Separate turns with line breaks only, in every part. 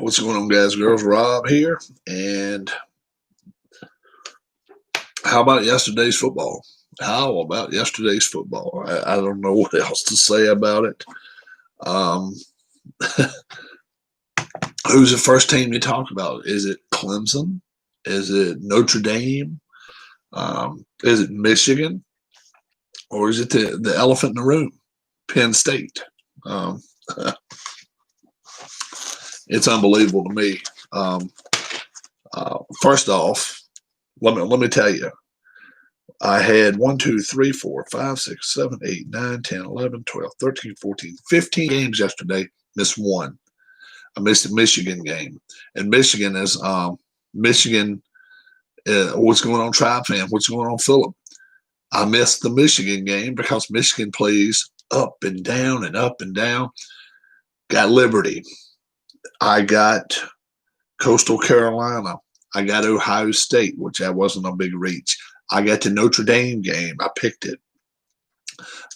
What's going on, guys, girls? Rob here. And how about yesterday's football? How about yesterday's football? I don't know what else to say about it. Um, who's the first team you talk about? Is it Clemson? Is it Notre Dame? Is it Michigan? Or is it the elephant in the room, Penn State? It's unbelievable to me. First off, let me tell you, I had 1, 2, 3, 4, 5, 6, 7, 8, 9, 10, 11, 12, 13, 14, 15 games yesterday. Missed one. I missed the Michigan game. And Michigan is Michigan. What's going on, Tribe Fam? What's going on, Philip? I missed the Michigan game because Michigan plays up and down and up and down. Got Liberty. I got Coastal Carolina. I got Ohio State, which that wasn't a big reach. I got the Notre Dame game. I picked it.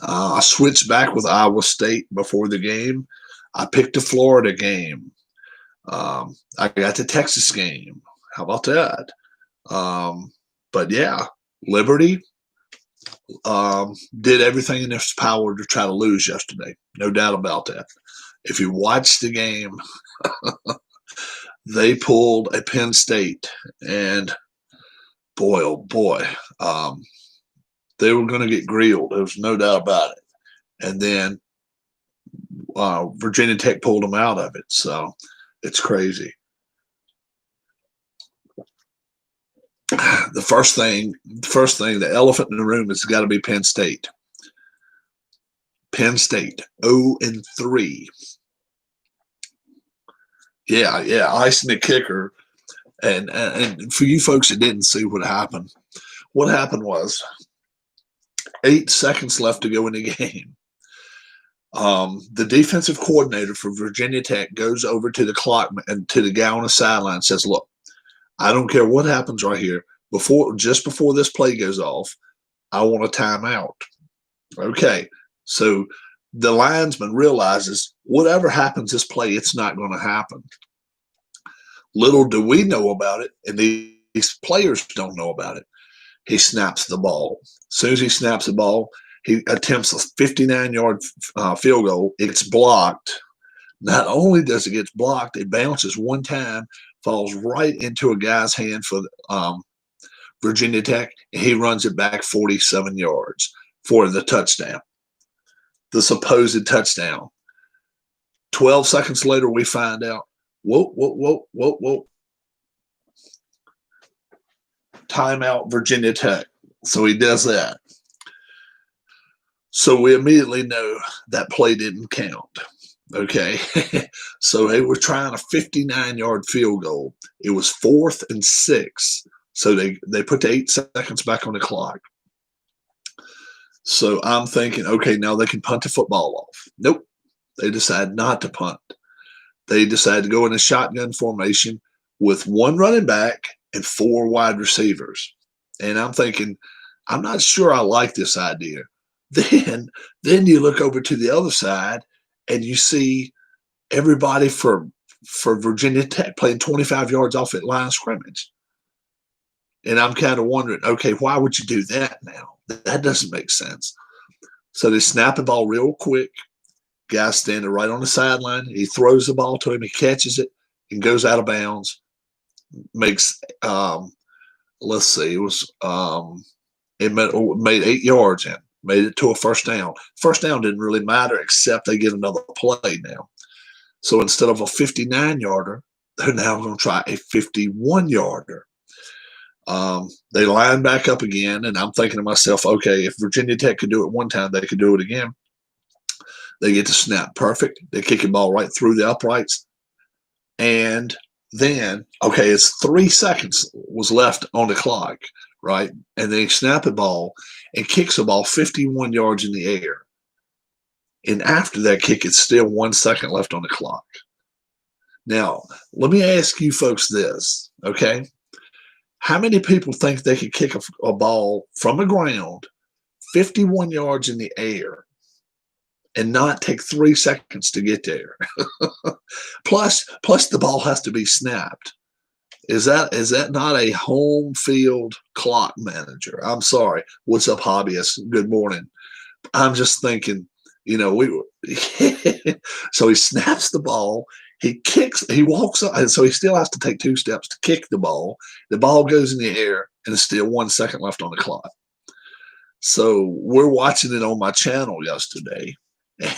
I switched back with Iowa State before the game. I picked the Florida game. I got the Texas game. How about that? But yeah, Liberty did everything in its power to try to lose yesterday. No doubt about that. If you watch the game, they pulled a Penn State, and boy, oh boy, they were going to get grilled. There was no doubt about it. And then Virginia Tech pulled them out of it. So it's crazy. The first thing, the elephant in the room has got to be Penn State. Penn State, 0-3. Yeah, icing the kicker. And for you folks that didn't see what happened was 8 seconds left to go in the game. The defensive coordinator for Virginia Tech goes over to the clock and to the guy on the sideline and says, "Look, I don't care what happens right here. Just before this play goes off, I want a timeout." Okay, so the linesman realizes whatever happens this play, it's not going to happen. Little do we know about it, and these players don't know about it. He snaps the ball. As soon as he snaps the ball, he attempts a 59-yard field goal. It's blocked. Not only does it get blocked, it bounces one time, falls right into a guy's hand for Virginia Tech, and he runs it back 47 yards for the touchdown, the supposed touchdown. 12 seconds later, we find out, whoa. Timeout, Virginia Tech. So he does that. So we immediately know that play didn't count. Okay. So they were trying a 59-yard field goal. It was 4th and 6. So they put the 8 seconds back on the clock. So I'm thinking, okay, now they can punt the football off. Nope. They decided not to punt. They decided to go in a shotgun formation with 1 running back and 4 wide receivers. And I'm thinking, I'm not sure I like this idea. Then you look over to the other side and you see everybody for Virginia Tech playing 25 yards off at line of scrimmage. And I'm kind of wondering, okay, why would you do that now? That doesn't make sense. So they snap the ball real quick. Guy standing right on the sideline. He throws the ball to him. He catches it and goes out of bounds. Makes let's see, it was it made 8 yards in. Made it to a first down. First down didn't really matter except they get another play now. So instead of a 59-yarder, they're now going to try a 51-yarder. They line back up again, and I'm thinking to myself, okay, if Virginia Tech could do it one time, they could do it again. They get to snap perfect. They kick the ball right through the uprights. And then, okay, it's 3 seconds was left on the clock, right? And they snap the ball and kicks the ball 51 yards in the air. And after that kick, it's still 1 second left on the clock. Now, let me ask you folks this, okay? How many people think they could kick a ball from the ground 51 yards in the air and not take 3 seconds to get there. Plus the ball has to be snapped. Is that not a home field clock manager? I'm sorry. What's up, hobbyists? Good morning. I'm just thinking, so he snaps the ball, he walks up, and so he still has to take 2 steps to kick the ball. The ball goes in the air, and it's still 1 second left on the clock. So we're watching it on my channel yesterday,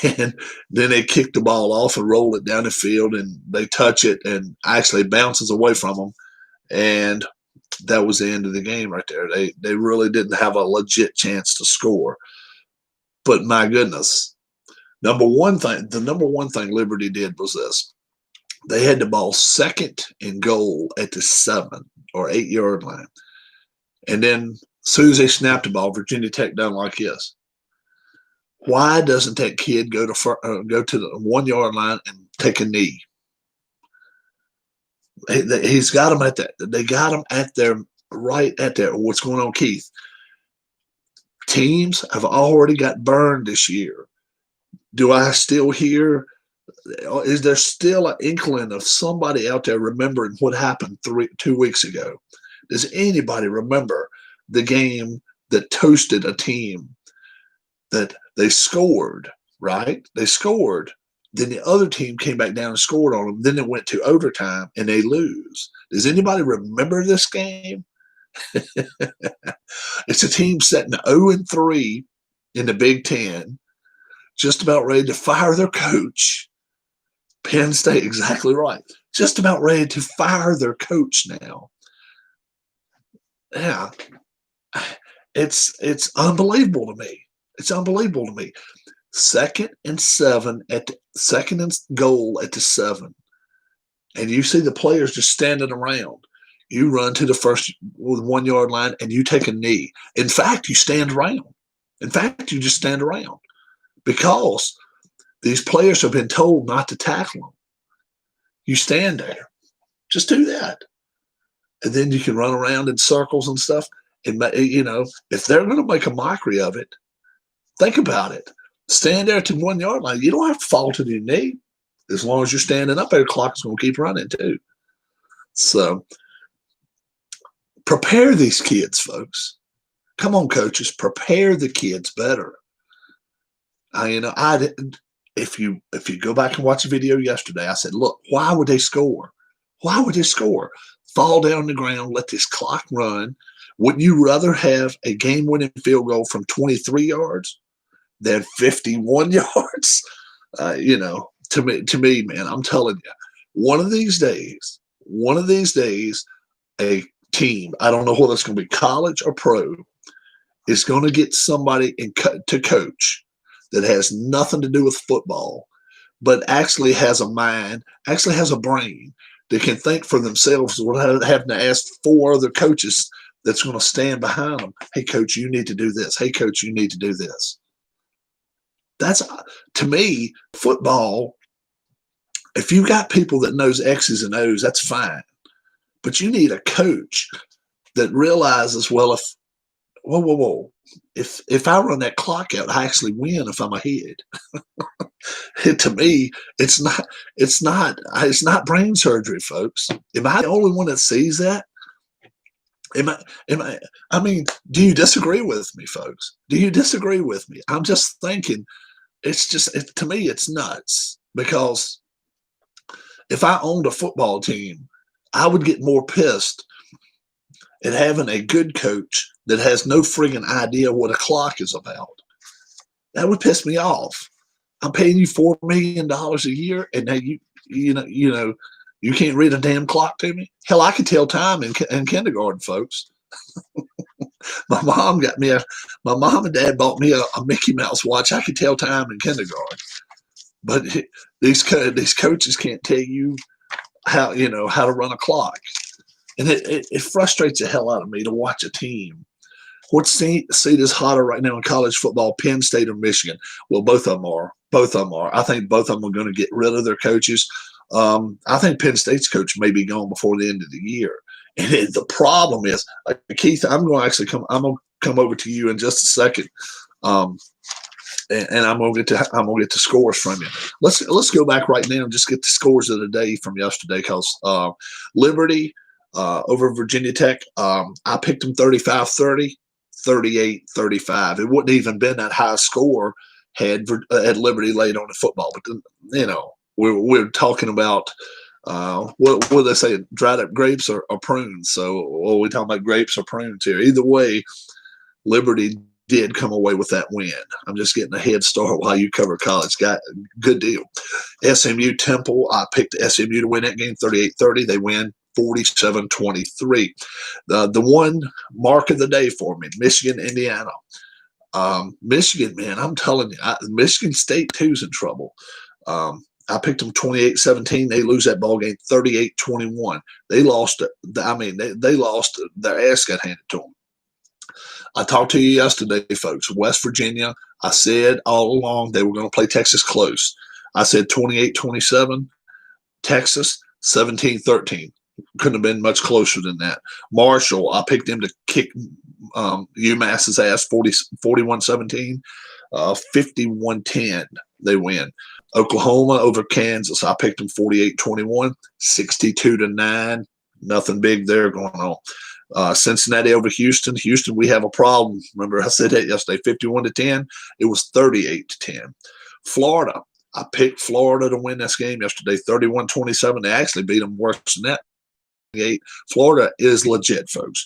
and then they kick the ball off and roll it down the field, and they touch it, and actually it bounces away from them, and that was the end of the game right there. They really didn't have a legit chance to score. But my goodness, the number one thing Liberty did was this. They had the ball 2nd and goal at the 7 or 8 yard line. And then as soon as they snapped the ball, Virginia Tech done like this. Why doesn't that kid go to the 1 yard line and take a knee? He's got them at that. They got him at their right at there. What's going on, Keith? Teams have already got burned this year. Do I still hear? Is there still an inkling of somebody out there remembering what happened 2 weeks ago? Does anybody remember the game that toasted a team that they scored, right? They scored. Then the other team came back down and scored on them. Then it went to overtime and they lose. Does anybody remember this game? It's a team setting 0-3 in the Big Ten, just about ready to fire their coach. Penn State, exactly right. Just about ready to fire their coach now. Yeah, it's unbelievable to me. It's unbelievable to me. 2nd and 7 at the 2nd and goal at the 7, and you see the players just standing around. You run to the first 1 yard line and you take a knee. In fact, you stand around. In fact, you just stand around because these players have been told not to tackle them. You stand there. Just do that. And then you can run around in circles and stuff. And, if they're going to make a mockery of it, think about it. Stand there to 1 yard line. You don't have to fall to your knee. As long as you're standing up there, the clock is going to keep running too. So prepare these kids, folks. Come on, coaches, prepare the kids better. If you go back and watch the video yesterday, I said, look, why would they score? Why would they score? Fall down on the ground, let this clock run. Wouldn't you rather have a game-winning field goal from 23 yards than 51 yards? To me, man, I'm telling you, one of these days, a team, I don't know whether it's going to be college or pro, is going to get somebody to coach that has nothing to do with football, but actually has a mind, actually has a brain that can think for themselves without having to ask 4 other coaches that's going to stand behind them. Hey, coach, you need to do this. Hey, coach, you need to do this. That's, to me, football. If you've got people that knows X's and O's, that's fine. But you need a coach that realizes, well, whoa. If I run that clock out, I actually win if I'm ahead. To me, it's not brain surgery, folks. Am I the only one that sees that? I mean, do you disagree with me, folks? Do you disagree with me? I'm just thinking, to me, it's nuts, because if I owned a football team, I would get more pissed at having a good coach that has no friggin' idea what a clock is about. That would piss me off. I'm paying you $4 million a year, and now you can't read a damn clock to me. Hell, I could tell time in kindergarten, folks. My mom and dad bought me a Mickey Mouse watch. I could tell time in kindergarten, but these coaches can't tell you how to run a clock, and it frustrates the hell out of me to watch a team. What seat is hotter right now in college football, Penn State or Michigan? Well, both of them are. I think both of them are going to get rid of their coaches. I think Penn State's coach may be gone before the end of the year. And the problem is, Keith, I'm going to come over to you in just a second. and I'm gonna get the scores from you. Let's go back right now and just get the scores of the day from yesterday, because Liberty over Virginia Tech, I picked them 35-30, 38-35. It wouldn't even been that high score had Liberty laid on the football. But then, we're talking about what do they say? Dried up grapes or prunes? So, we're talking about grapes or prunes here. Either way, Liberty did come away with that win. I'm just getting a head start while you cover college. Got good deal. SMU Temple, I picked SMU to win that game 38-30. They win 47-23. The one mark of the day for me, Michigan, Indiana. Michigan, man, I'm telling you, Michigan State too is in trouble. I picked them 28-17. They lose that ball game 38-21. They lost. They lost. Their ass got handed to them. I talked to you yesterday, folks. West Virginia, I said all along they were going to play Texas close. I said 28-27. Texas, 17-13. Couldn't have been much closer than that. Marshall, I picked them to kick UMass's ass 41-17. 51-10. They win. Oklahoma over Kansas, I picked them 48-21. 62-9. Nothing big there going on. Cincinnati over Houston. Houston, we have a problem. Remember, I said that yesterday, 51-10. It was 38-10. Florida, I picked Florida to win this game yesterday, 31-27. They actually beat them worse than that. Florida is legit, folks.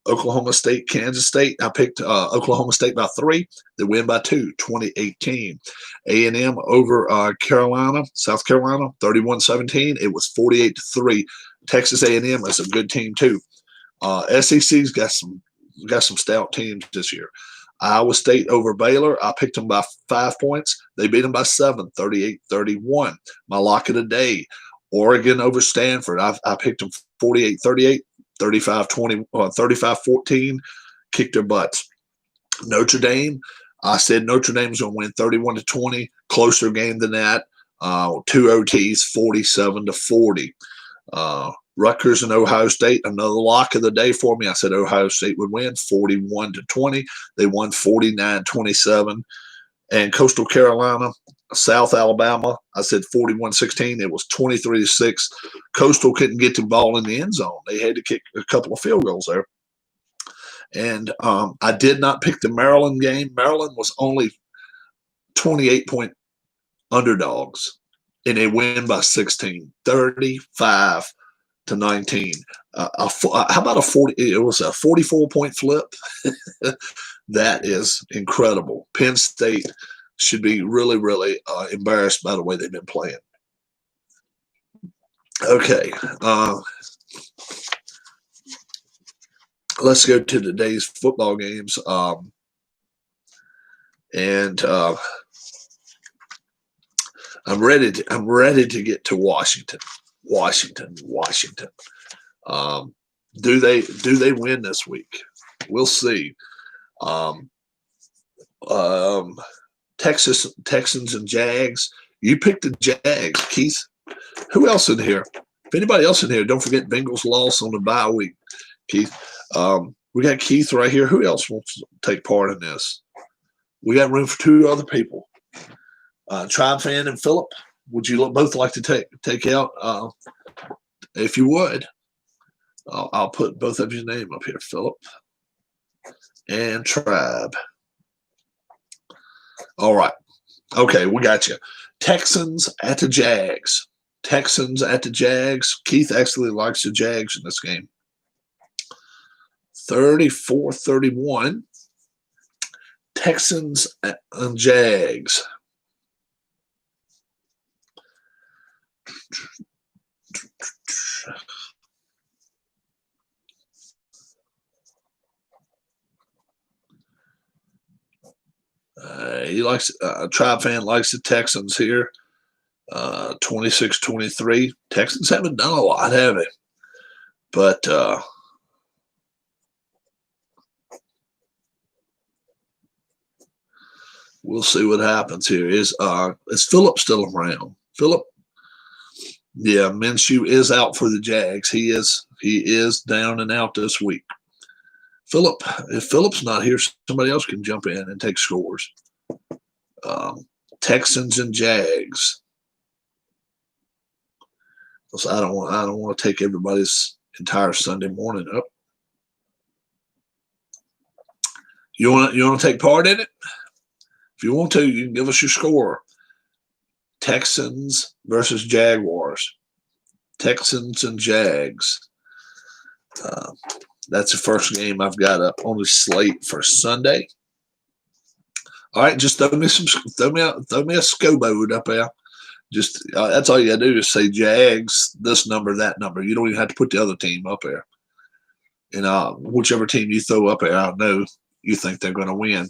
Oklahoma State, Kansas State. I picked Oklahoma State by 3. They win by 2, 2018. A&M over Carolina, South Carolina, 31-17. It was 48-3. Texas A&M is a good team too. SEC's got some stout teams this year. Iowa State over Baylor. I picked them by 5 points. They beat them by 7, 38-31. My lock of the day, Oregon over Stanford. I picked them 48-38, 35-20, 35-14. Kicked their butts. Notre Dame. I said Notre Dame's going to win 31-20. Closer game than that. 2 OTs, 47-40. Rutgers and Ohio State, another lock of the day for me. I said Ohio State would win 41-20. They won 49-27. And Coastal Carolina, South Alabama, I said 41-16. It was 23-6. Coastal couldn't get the ball in the end zone. They had to kick a couple of field goals there. And I did not pick the Maryland game. Maryland was only 28-point underdogs, and they win by 16, 35-19. How about a 40? It was a 44-point flip. That is incredible. Penn State should be really, really embarrassed by the way they've been playing. Okay. Let's go to today's football games. And I'm ready to get to Washington. Do they win this week? We'll see. Texans and Jags. You picked the Jags, Keith. Who else in here? If anybody else in here, don't forget Bengals loss on the bye week, Keith. We got Keith right here. Who else wants to take part in this? We got room for 2 other people. Tribe Fan and Philip. Would you both like to take out? If you would, I'll put both of your name up here, Philip and Tribe. All right. Okay, we got you. Texans at the Jags. Keith actually likes the Jags in this game. 34-31. Texans and Jags. He likes Tribe Fan likes the Texans here. 26-23. Texans haven't done a lot, have they? But we'll see what happens here. Is Philip still around? Philip? Yeah, Minshew is out for the Jags. He is down and out this week. Philip, if Philip's not here, somebody else can jump in and take scores. Texans and Jags. So I don't want to take everybody's entire Sunday morning up. You want to take part in it? If you want to, you can give us your score. Texans versus Jaguars. Texans and Jags. That's the first game I've got up on the slate for Sunday. All right, just throw me a SCOBO up there. Just that's all you gotta do is say Jags, this number, that number. You don't even have to put the other team up there. And whichever team you throw up there, I know you think they're going to win.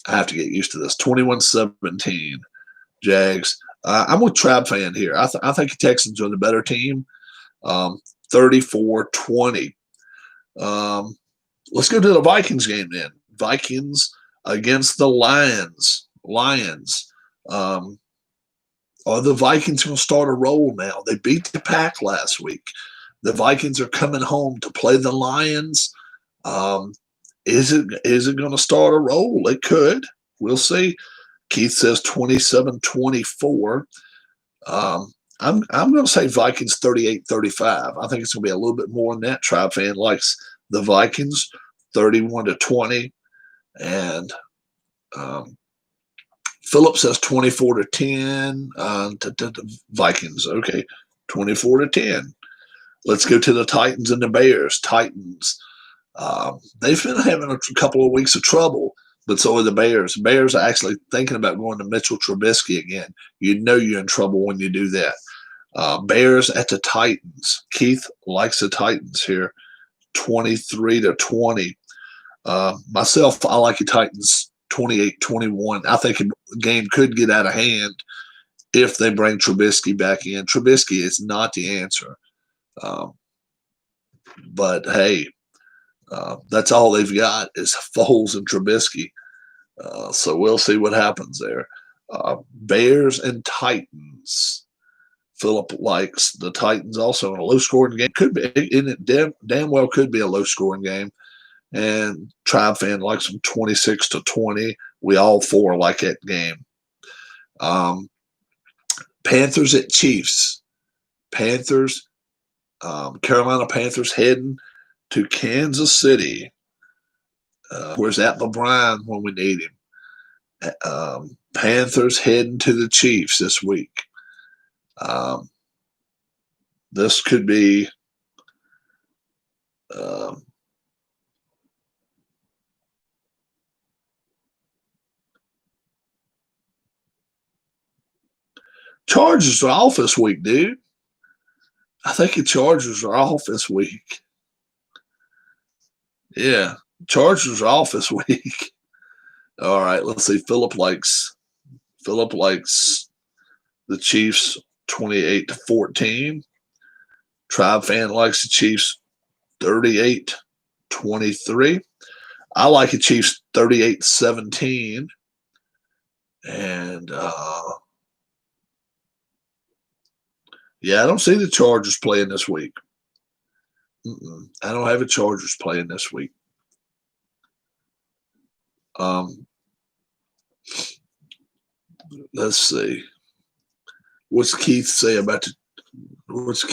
I have to get used to this. 21-17, Jags. I'm with Trab Fan here. I think the Texans are the better team. 34-20. Let's go to the Vikings game then. Vikings against the Lions. Are the Vikings going to start a roll now? They beat the Pack last week. The Vikings are coming home to play the Lions. Is it going to start a roll? It could. We'll see. Keith says 27-24. I'm going to say Vikings 38-35. I think it's going to be a little bit more than that. Tribe Fan likes the Vikings 31-20. And Philip says 24-10 to Vikings. Okay, 24-10. Let's go to the Titans and the Bears. Titans. They've been having a couple of weeks of trouble, but so are the Bears. Bears are actually thinking about going to Mitchell Trubisky again. You know you're in trouble when you do that. Bears at the Titans. Keith likes the Titans here, 23-20. Myself, I like the Titans 28-21. I think the game could get out of hand if they bring Trubisky back in. Trubisky is not the answer. But hey, that's all they've got is Foles and Trubisky. So we'll see what happens there. Bears and Titans. Philip likes the Titans also in a low-scoring game. Could be, damn well could be a low-scoring game. And Tribe Fan likes them 26-20. We all four like that game. Panthers at Chiefs. Panthers. Carolina Panthers heading to Kansas City. Where's at LeBron when we need him? Panthers heading to the Chiefs this week. This could be Chargers are off this week, dude. I think the Chargers are off this week. Yeah, Chargers are off this week. All right, let's see. Philip likes the Chiefs 28-14. Tribe Fan likes the Chiefs 38-23. I like the Chiefs 38-17. And yeah, I don't see the Chargers playing this week. I don't have the Chargers playing this week. Let's see. What's Keith say about the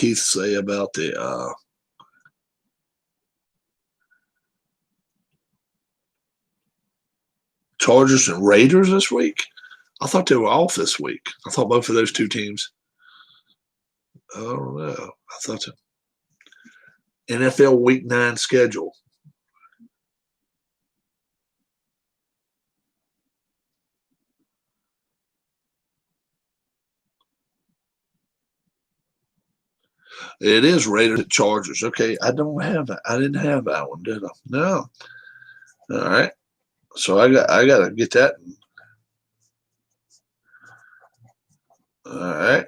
Chargers and Raiders this week? I thought they were off this week. I thought both of those two teams. I don't know. I thought so. NFL Week 9 schedule. It is Raiders at Chargers. Okay, I didn't have that one, did I? No. All right. So I gotta get that. All right.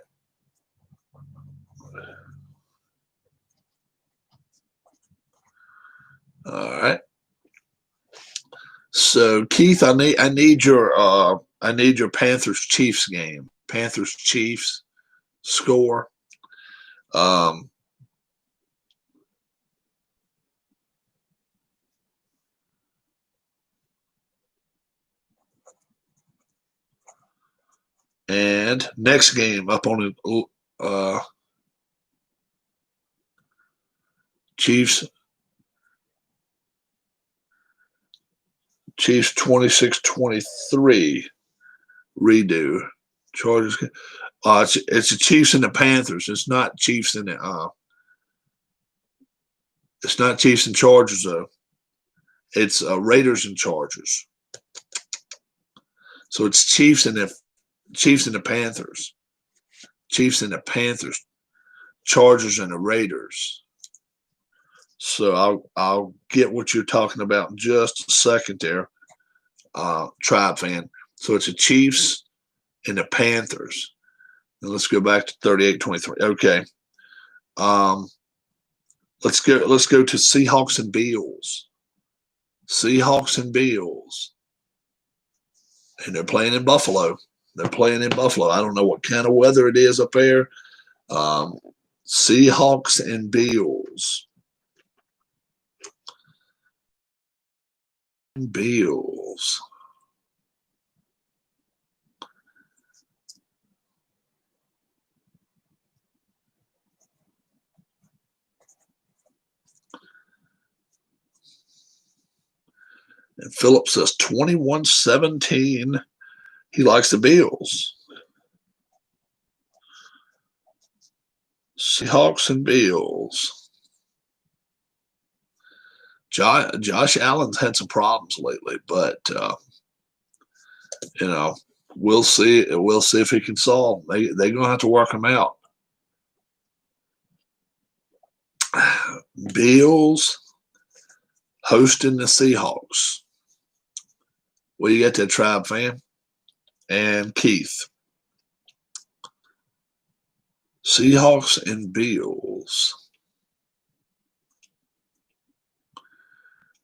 All right. So Keith, I need your Panthers Chiefs game. Panthers Chiefs score. And next game up on Chiefs 26-23 redo. Chargers. It's the Chiefs and the Panthers. It's not Chiefs and the. It's not Chiefs and Chargers though. It's Raiders and Chargers. So it's Chiefs and the Panthers. Chiefs and the Panthers. Chargers and the Raiders. So I'll get what you're talking about in just a second there, Tribe fan. So it's the Chiefs and the Panthers. And let's go back to 38-23. Okay. Let's go to Seahawks and Bills. Seahawks and Bills. And they're playing in Buffalo. I don't know what kind of weather it is up there. Seahawks and Bills. Bills. And Philip says 21-17. He likes the Bills. Seahawks and Bills. Josh Allen's had some problems lately, but we'll see. We'll see if he can solve them. They're gonna have to work him out. Bills hosting the Seahawks. What do you got there, Tribe fan? And Keith. Seahawks and Bills.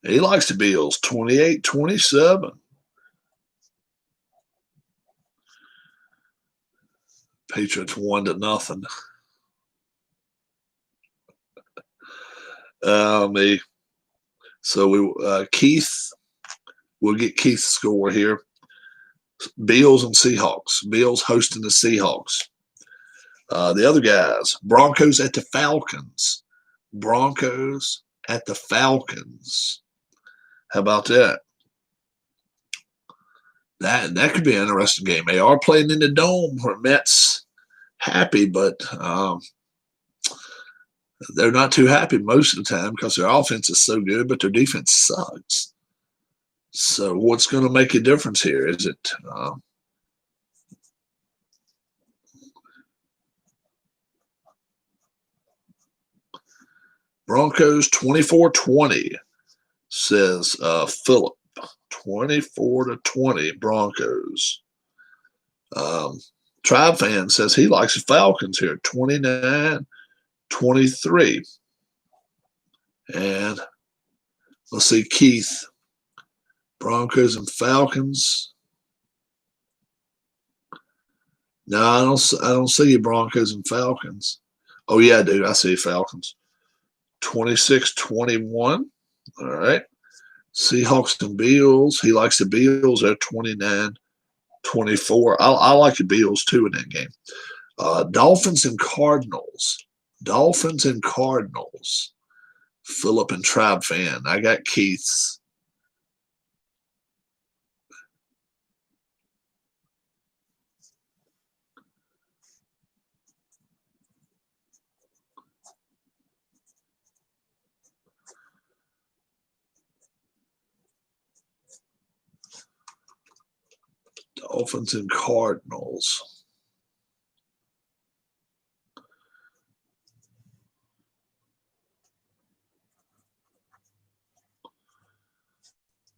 He likes the Bills. 28-27. Patriots 1-0. Me. So Keith, we'll get Keith's score here. Bills and Seahawks. Bills hosting the Seahawks. The other guys, Broncos at the Falcons. Broncos at the Falcons. How about that? That could be an interesting game. They are playing in the Dome where Mets happy, but they're not too happy most of the time because their offense is so good, but their defense sucks. So what's going to make a difference here? Is it Broncos 24-20, says Philip. 24-20 Broncos. Tribe fan says he likes the Falcons here. 29-23. And let's see, Keith. Broncos and Falcons. No, I don't see Broncos and Falcons. Oh yeah, I do. I see Falcons. 26-21. All right. Seahawks and Bills. He likes the Bills. They're 29-24. I like the Bills too in that game. Dolphins and Cardinals. Dolphins and Cardinals. Philip and Tribe fan. I got Keith's. Dolphins and Cardinals.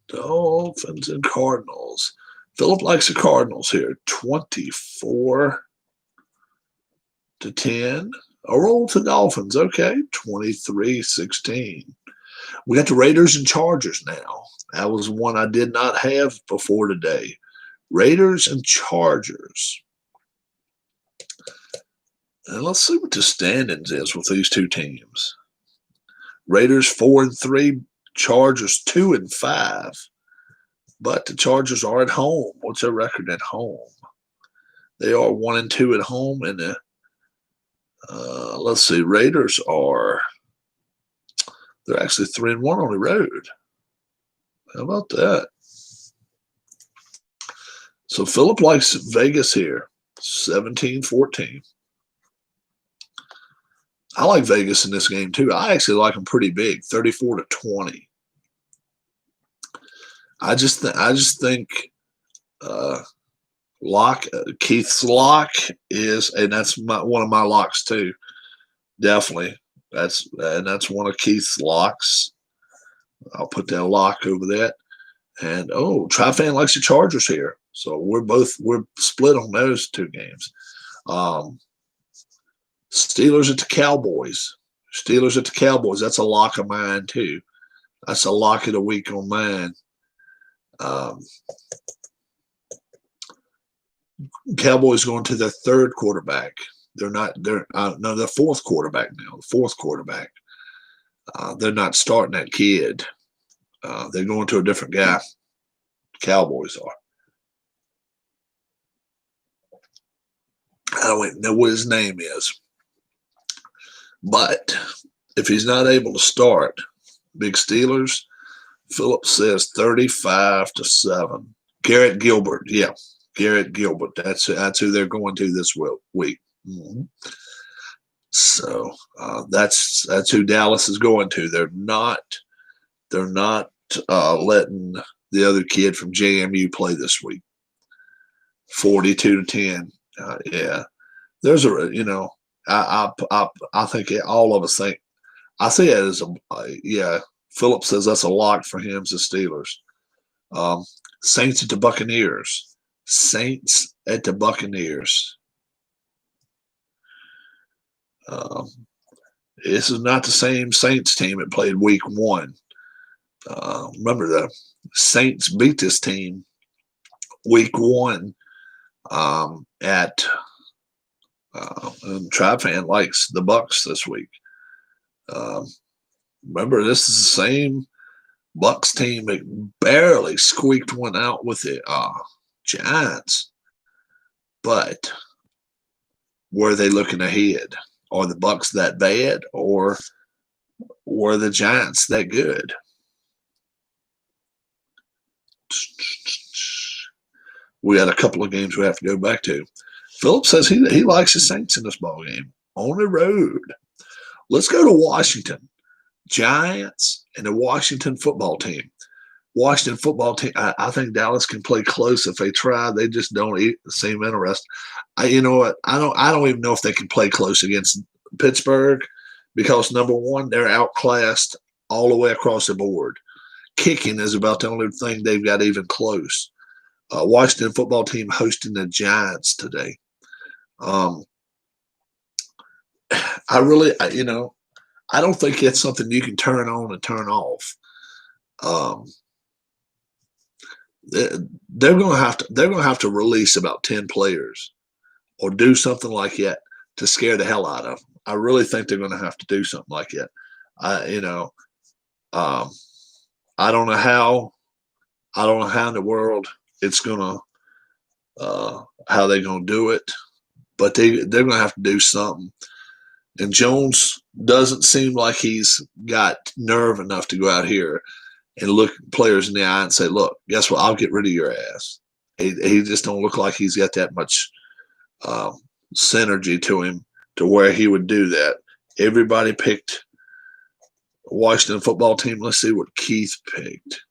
Dolphins and Cardinals. Philip likes the Cardinals here. 24-10. A roll to Dolphins. Okay. 23-16. We got the Raiders and Chargers now. That was one I did not have before today. Raiders and Chargers. And let's see what the standings is with these two teams. Raiders 4-3, Chargers 2-5. But the Chargers are at home. What's their record at home? They are 1-2 at home, and the let's see, Raiders they're actually 3-1 on the road. How about that? So Philip likes Vegas here, 17-14. I like Vegas in this game too. I actually like them pretty big, 34-20. I just think Keith's lock is, and that's one of my locks too. Definitely, that's one of Keith's locks. I'll put that lock over that. And Tri-Fan likes the Chargers here, so we're split on those two games. Steelers at the Cowboys. Steelers at the Cowboys. That's a lock of mine too. That's a lock of the week on mine. Cowboys going to their third quarterback. They're their fourth quarterback now. The fourth quarterback. They're not starting that kid. They're going to a different guy. Cowboys are. I don't even know what his name is. But if he's not able to start, Big Steelers, Phillips says 35-7. Garrett Gilbert, yeah. Garrett Gilbert. That's who they're going to this week. Mm-hmm. So that's who Dallas is going to. They're not letting the other kid from JMU play this week. 42-10. Yeah, there's I think all of us think. I see it as yeah. Philip says that's a lock for him. The Steelers. Saints at the Buccaneers. Saints at the Buccaneers. This is not the same Saints team that played week 1. Remember, the Saints beat this team week 1 at and Tri-Fan likes the Bucs this week. Remember, this is the same Bucs team that barely squeaked one out with the Giants. But were they looking ahead? Are the Bucs that bad, or were the Giants that good? We had a couple of games we have to go back to. Philip says he likes the Saints in this ball game on the road. Let's go to Washington. Giants and the Washington football team. Washington football team. I think Dallas can play close if they try. They just don't seem interested. You know what? I don't even know if they can play close against Pittsburgh because, number one, they're outclassed all the way across the board. Kicking is about the only thing they've got even close. Washington football team hosting the Giants today. I don't think it's something you can turn on and turn off. They're going to have to release about 10 players or do something like that to scare the hell out of them. I really think they're going to have to do something like that. I don't know how. I don't know how in the world it's gonna how they're gonna do it, but they're gonna have to do something. And Jones doesn't seem like he's got nerve enough to go out here and look players in the eye and say, "Look, guess what? I'll get rid of your ass." He just don't look like he's got that much synergy to him to where he would do that. Everybody picked Washington football team. Let's see what Keith picked.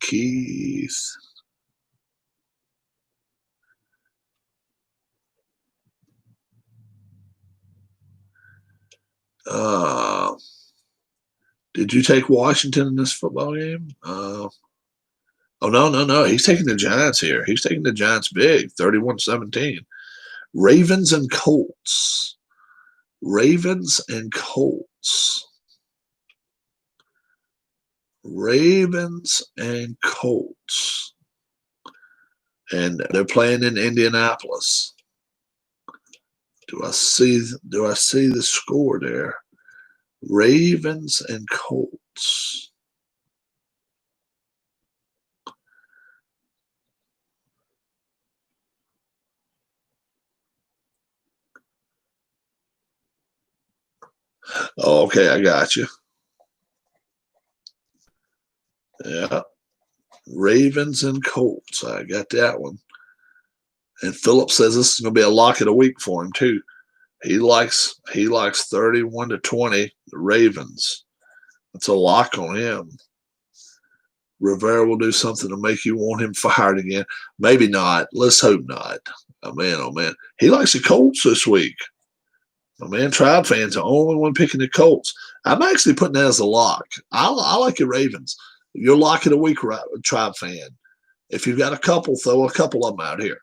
Keith. Did you take Washington in this football game? Oh, no. He's taking the Giants here. He's taking the Giants big, 31-17. Ravens and Colts. Ravens and Colts. Ravens and Colts. And they're playing in Indianapolis. Do I see the score there? Ravens and Colts. Oh, okay, I got you. Yeah. Ravens and Colts. I got that one. And Philip says this is going to be a lock of the week for him too. He likes 31-20 the Ravens. That's a lock on him. Rivera will do something to make you want him fired again. Maybe not. Let's hope not. Oh man. He likes the Colts this week. Oh man, Tribe fans the only one picking the Colts. I'm actually putting that as a lock. I like the Ravens. You're lock of the week, Tribe fan. If you've got a couple, throw a couple of them out here.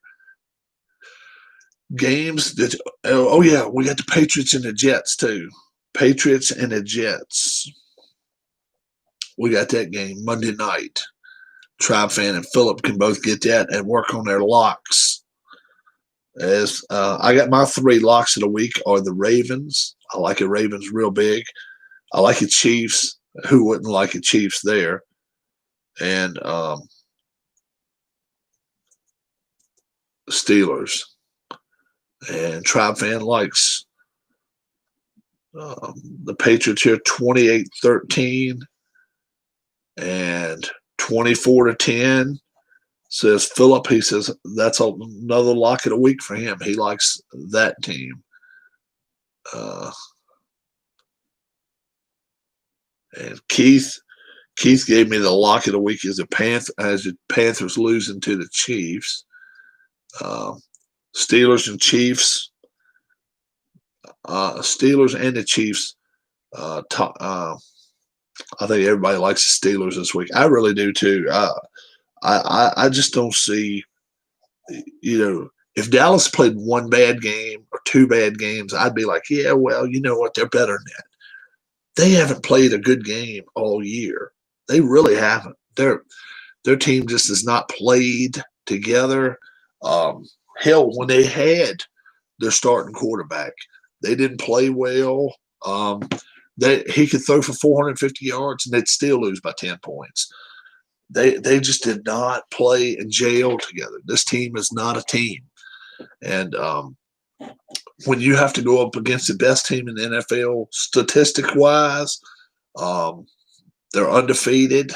Games that yeah, we got the Patriots and the Jets too. Patriots and the Jets. We got that game Monday night. Tribe fan and Philip can both get that and work on their locks. As I got my 3 locks of the week are the Ravens. I like the Ravens real big. I like the Chiefs. Who wouldn't like the Chiefs there? And Steelers. And Tribe fan likes the Patriots here 28-13 and 24-10. Says Philip, he says that's another lock of the week for him. He likes that team. And Keith gave me the lock of the week as the Panthers losing to the Chiefs. Steelers and Chiefs. Steelers and the Chiefs. I think everybody likes the Steelers this week. I really do too. I just don't see, if Dallas played one bad game or 2 bad games, I'd be like, yeah, well, you know what? They're better than that. They haven't played a good game all year. They really haven't. Their team just has not played together. Hell, when they had their starting quarterback, they didn't play well. He could throw for 450 yards and they'd still lose by 10 points. They just did not play and gel together. This team is not a team. And when you have to go up against the best team in the NFL, statistic-wise, they're undefeated.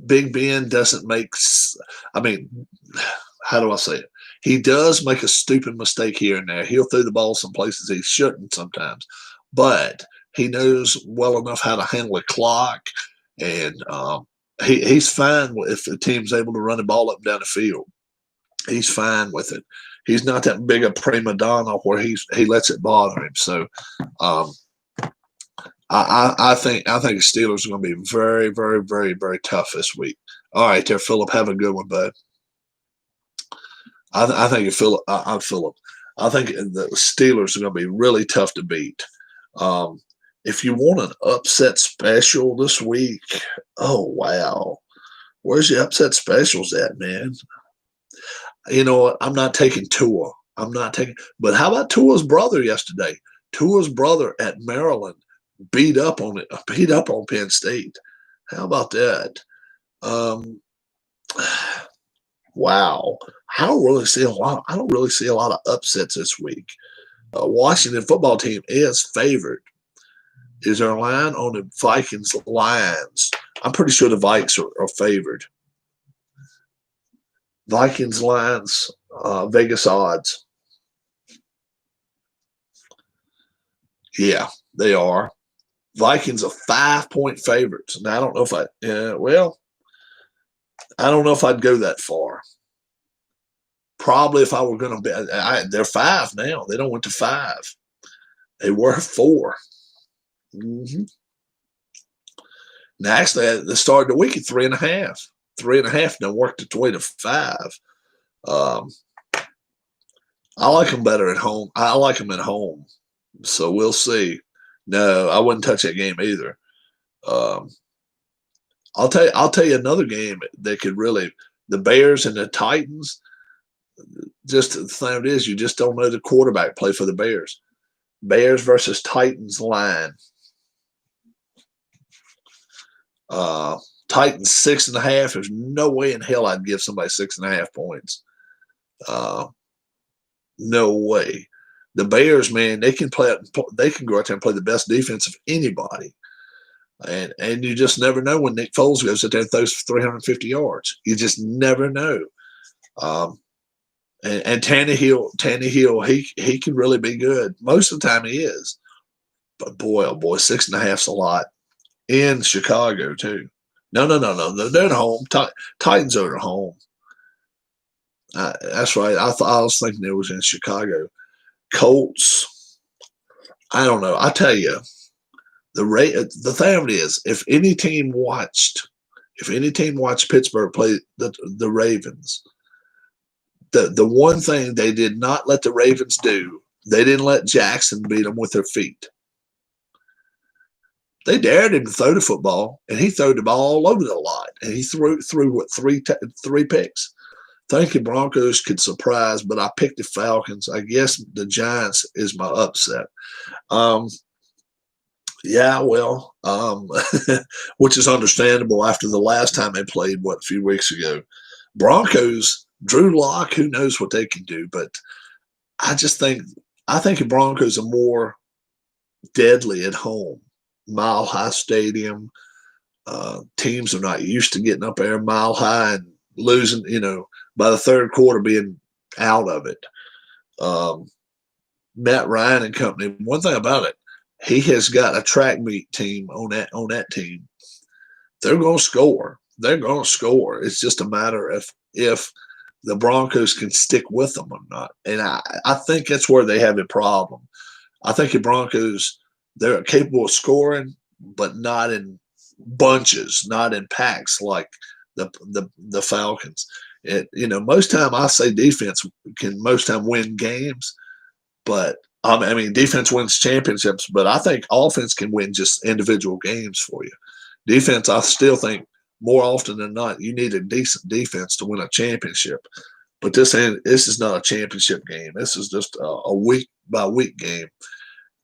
Big Ben doesn't make – how do I say it? He does make a stupid mistake here and there. He'll throw the ball some places he shouldn't sometimes. But he knows well enough how to handle the clock. And he's fine if the team's able to run the ball up and down the field. He's fine with it. He's not that big a prima donna where he lets it bother him. So I think the Steelers are going to be very, very, very, very tough this week. All right, there, Philip. Have a good one, bud. I think Philip. I think the Steelers are going to be really tough to beat. If you want an upset special this week, oh wow, where's the upset specials at, man? You know what? I'm not taking Tua. But how about Tua's brother yesterday? Tua's brother at Maryland beat up on Penn State. How about that? Wow. I don't really see a lot of upsets this week. Washington football team is favored. Is there a line on the Vikings Lions? I'm pretty sure the Vikes are favored. Vikings Lions, Vegas odds. Yeah, they are. Vikings are 5-point favorites. Now I don't know if I don't know if I'd go that far. Probably if I were going to bet, they're 5 now. They don't went to 5. They were 4. Mm-hmm. Now, actually, at the start of the week at 3.5. 3.5 now worked its way to 5. I like them better at home. I like them at home. So we'll see. No, I wouldn't touch that game either. I'll tell you another game that could really, the Bears and the Titans. Just the thing it is, you just don't know the quarterback play for the Bears. Bears versus Titans line. Titans 6.5. There's no way in hell I'd give somebody 6.5 points. No way. The Bears, man, they can play. They can go out there and play the best defense of anybody. And you just never know when Nick Foles goes out there and throws for 350 yards. You just never know. And Tannehill, he can really be good. Most of the time he is. But boy, oh boy, 6.5's a lot. In Chicago too. No. They're at home. Titans are at home. That's right. I was thinking it was in Chicago. Colts. I don't know. I tell you, the thing of it is, if any team watched Pittsburgh play the Ravens, the one thing they did not let the Ravens do, they didn't let Jackson beat them with their feet. They dared him to throw the football, and he threw the ball all over the lot, and he threw what three picks. Thinking Broncos could surprise, but I picked the Falcons. I guess the Giants is my upset. Yeah, well, which is understandable after the last time they played, a few weeks ago. Broncos, Drew Lock, who knows what they can do, but I think the Broncos are more deadly at home. Mile High Stadium. Teams are not used to getting up there mile high and losing, by the third quarter being out of it. Matt Ryan and company, one thing about it, he has got a track meet team on that team. They're going to score. They're going to score. It's just a matter of if the Broncos can stick with them or not. And I think that's where they have a problem. I think the Broncos, they're capable of scoring, but not in bunches, not in packs like the Falcons. Most time I say defense can most time win games, but I mean defense wins championships. But I think offense can win just individual games for you. Defense, I still think more often than not, you need a decent defense to win a championship. But this is not a championship game. This is just a week by week game.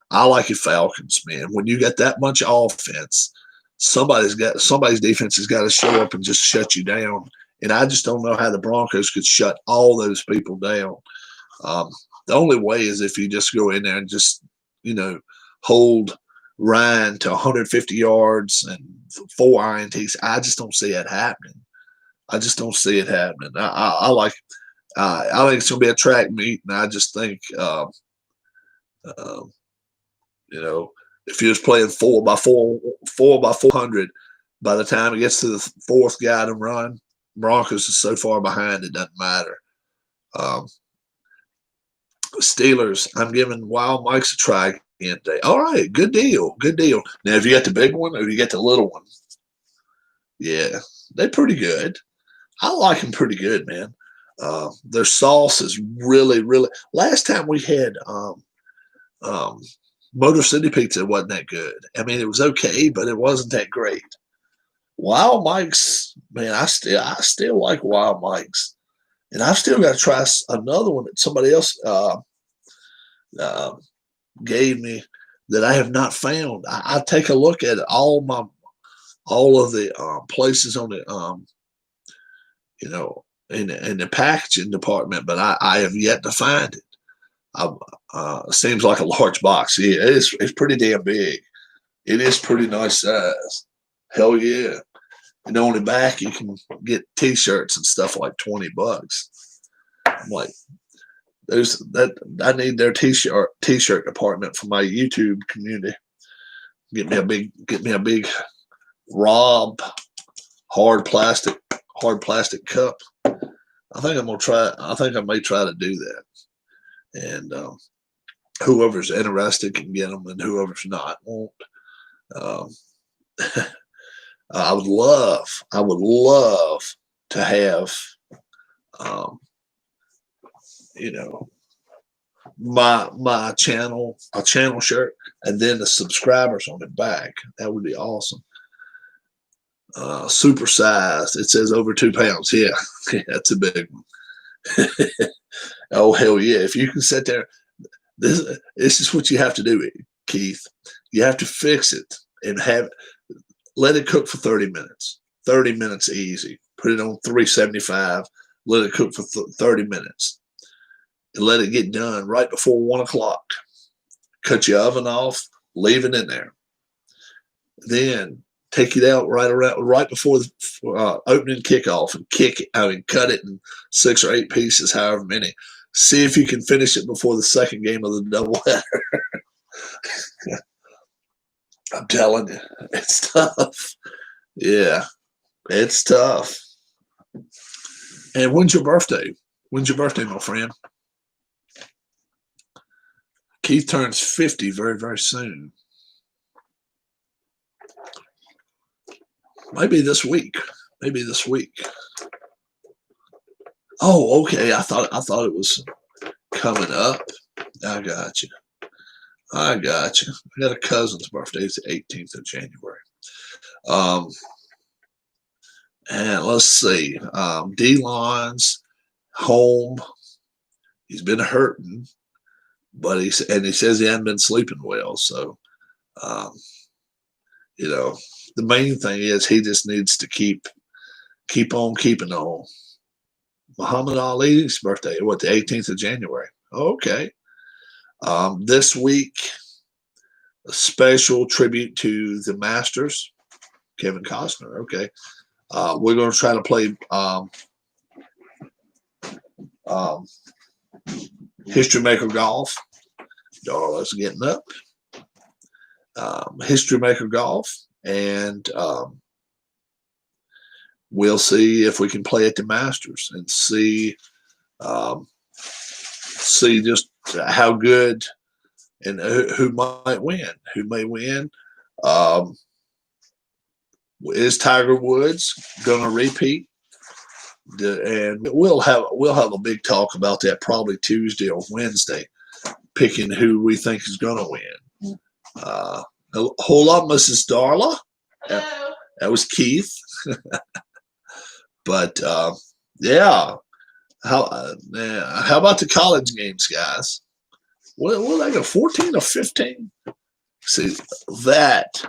I like it Falcons, man. When you got that much offense, somebody's defense has got to show up and just shut you down. And I just don't know how the Broncos could shut all those people down. The only way is if you just go in there and just, hold Ryan to 150 yards and 4 INTs. I just don't see it happening. I think it's going to be a track meet, and I just think, if you was playing 4x400, by the time it gets to the fourth guy to run, Broncos is so far behind it doesn't matter. Steelers, I'm giving Wild Mike's a try again today. All right, good deal. Now, have you got the big one or you got the little one? Yeah, they're pretty good. I like them pretty good, man. Their sauce is really, really. Last time we had Motor City Pizza, it wasn't that good. I mean, it was okay, but it wasn't that great. Wild Mike's, man, I still like Wild Mike's, and I've still got to try another one that somebody else gave me that I have not found. I take a look at all of the places on it, in the packaging department, but I have yet to find it. Seems like a large box. Yeah, it's pretty damn big. It is pretty nice size. Hell yeah. And on the back, you can get T-shirts and stuff like $20. I'm like, I need their T-shirt department for my YouTube community. Get me a big Rob hard plastic cup. I think I may try to do that. And whoever's interested can get them, and whoever's not won't. I would love to have, my channel, a channel shirt, and then the subscribers on the back. That would be awesome. Super sized. It says over 2 pounds. Yeah, that's a big one. Oh hell yeah! If you can sit there, this is what you have to do, Keith. You have to fix it and let it cook for 30 minutes. 30 minutes easy. Put it on 375. Let it cook for 30 minutes. and let it get done right before 1 o'clock. Cut your oven off, leave it in there. Then take it out right before the opening kickoff and cut it in 6 or 8 pieces, however many. See if you can finish it before the second game of the doubleheader. I'm telling you, it's tough. Yeah, it's tough. And when's your birthday? When's your birthday, my friend? Keith turns 50 very, very soon. Maybe this week. Maybe this week. Oh, okay. I thought it was coming up. I got you. I got a cousin's birthday. It's the 18th of January. And let's see. D-Lon's home. He's been hurting, but he says he hasn't been sleeping well. So, you know, the main thing is he just needs to keep on keeping on. Muhammad Ali's birthday, what, the 18th of January? Okay. This week, a special tribute to the Masters, Kevin Costner. Okay. We're going to try to play History Maker Golf. Darla's getting up. History Maker Golf. And we'll see if we can play at the Masters and see just how good and who might win. Who may win? Is Tiger Woods going to repeat? And we'll have a big talk about that probably Tuesday or Wednesday, picking who we think is going to win. Hold up, Mrs. Darla.
Hello.
That was Keith. But yeah, how about the college games, guys? What they got, 14 or 15? See, that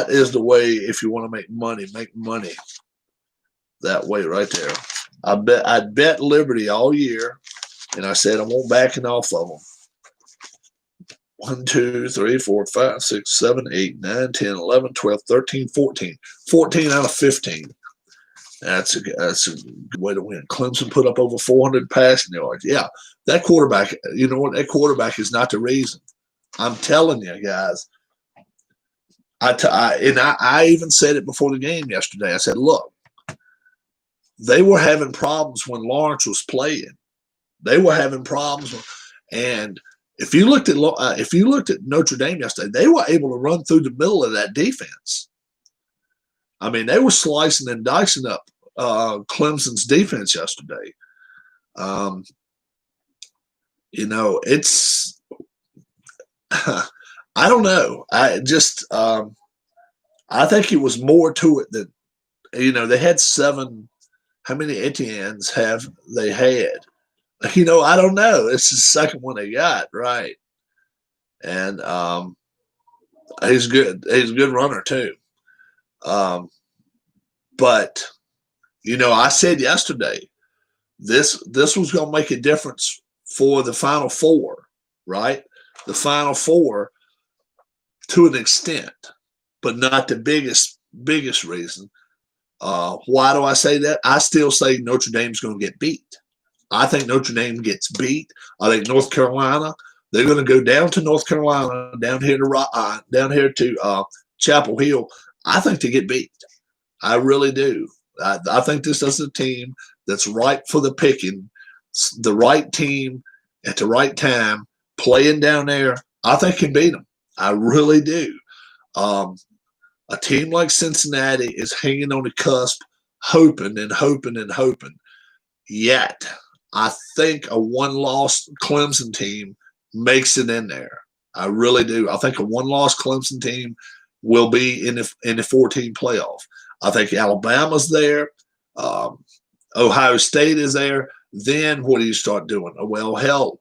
is the way if you want to make money that way right there. I'd bet Liberty all year, and I said I won't backing off of them. 1, 2, 3, 4, 5, 6, 7, 8, 9, 10, 11, 12, 13, 14. 14 out of 15. That's a good way to win. Clemson put up over 400 passing yards. Yeah, that quarterback, you know what? That quarterback is not the reason. I'm telling you, guys. I even said it before the game yesterday. I said, look, they were having problems when Lawrence was playing. They were having problems, and if you looked at Notre Dame yesterday, they were able to run through the middle of that defense. I mean, they were slicing and dicing up Clemson's defense yesterday. You know, it's I don't know. I think it was more to it than, you know, they had 7. How many Etiennes have they had? You know, I don't know. It's the second one they got, right? And he's good. He's a good runner too. But you know, I said yesterday, this was going to make a difference for the Final Four, right? The Final Four to an extent, but not the biggest reason. Why do I say that? I still say Notre Dame's going to get beat. I think Notre Dame gets beat. I think North Carolina, they're going to go down to North Carolina, down here to Chapel Hill. I think they get beat. I really do. I think this is a team that's ripe for the picking. The right team at the right time, playing down there, I think can beat them. I really do. A team like Cincinnati is hanging on the cusp, hoping and hoping and hoping. Yet, I think a one-loss Clemson team makes it in there. I really do. I think a one-loss Clemson team will be in the 14 playoff. I think Alabama's there. Ohio State is there. Then what do you start doing? Well, hell,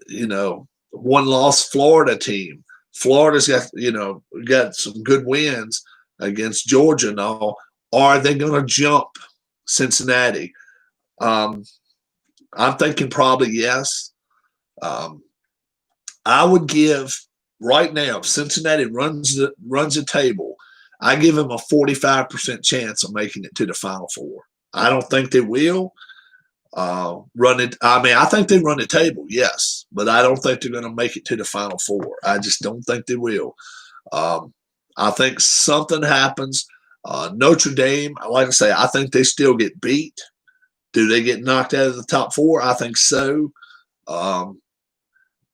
you know, one-loss Florida team. Florida's got some good wins against Georgia and all. Are they going to jump Cincinnati? I'm thinking probably yes. I would give right now, if Cincinnati runs the table, I give them a 45% chance of making it to the Final Four. I don't think they will run it. I mean, I think they run the table, yes, but I don't think they're going to make it to the Final Four. I just don't think they will. I think something happens. Notre Dame, like I say, I think they still get beat. Do they get knocked out of the top four? I think so.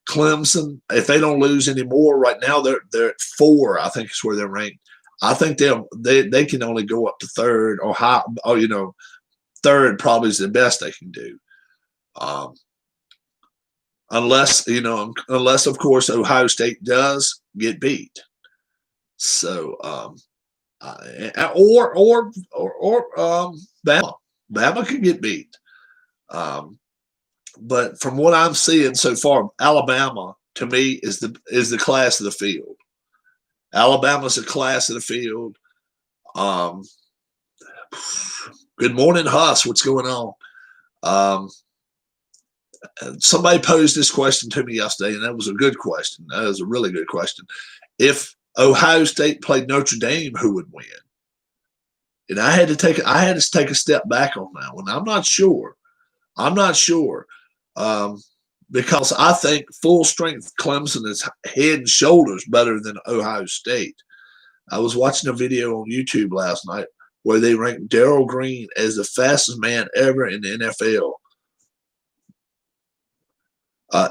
Clemson, if they don't lose any more right now, they're at 4. I think is where they're ranked. I think they can only go up to 3rd or high. Or third probably is the best they can do. Unless of course Ohio State does get beat. So or Bama. Bama could get beat. But from what I'm seeing so far, Alabama to me is the class of the field. Alabama's a class of the field. Good morning, Huss. What's going on? Somebody posed this question to me yesterday, and that was a good question. That was a really good question. If Ohio State played Notre Dame, who would win? And I had to take a step back on that one. I'm not sure. Because I think full strength Clemson is head and shoulders better than Ohio State. I was watching a video on YouTube last night where they ranked Darrell Green as the fastest man ever in the NFL.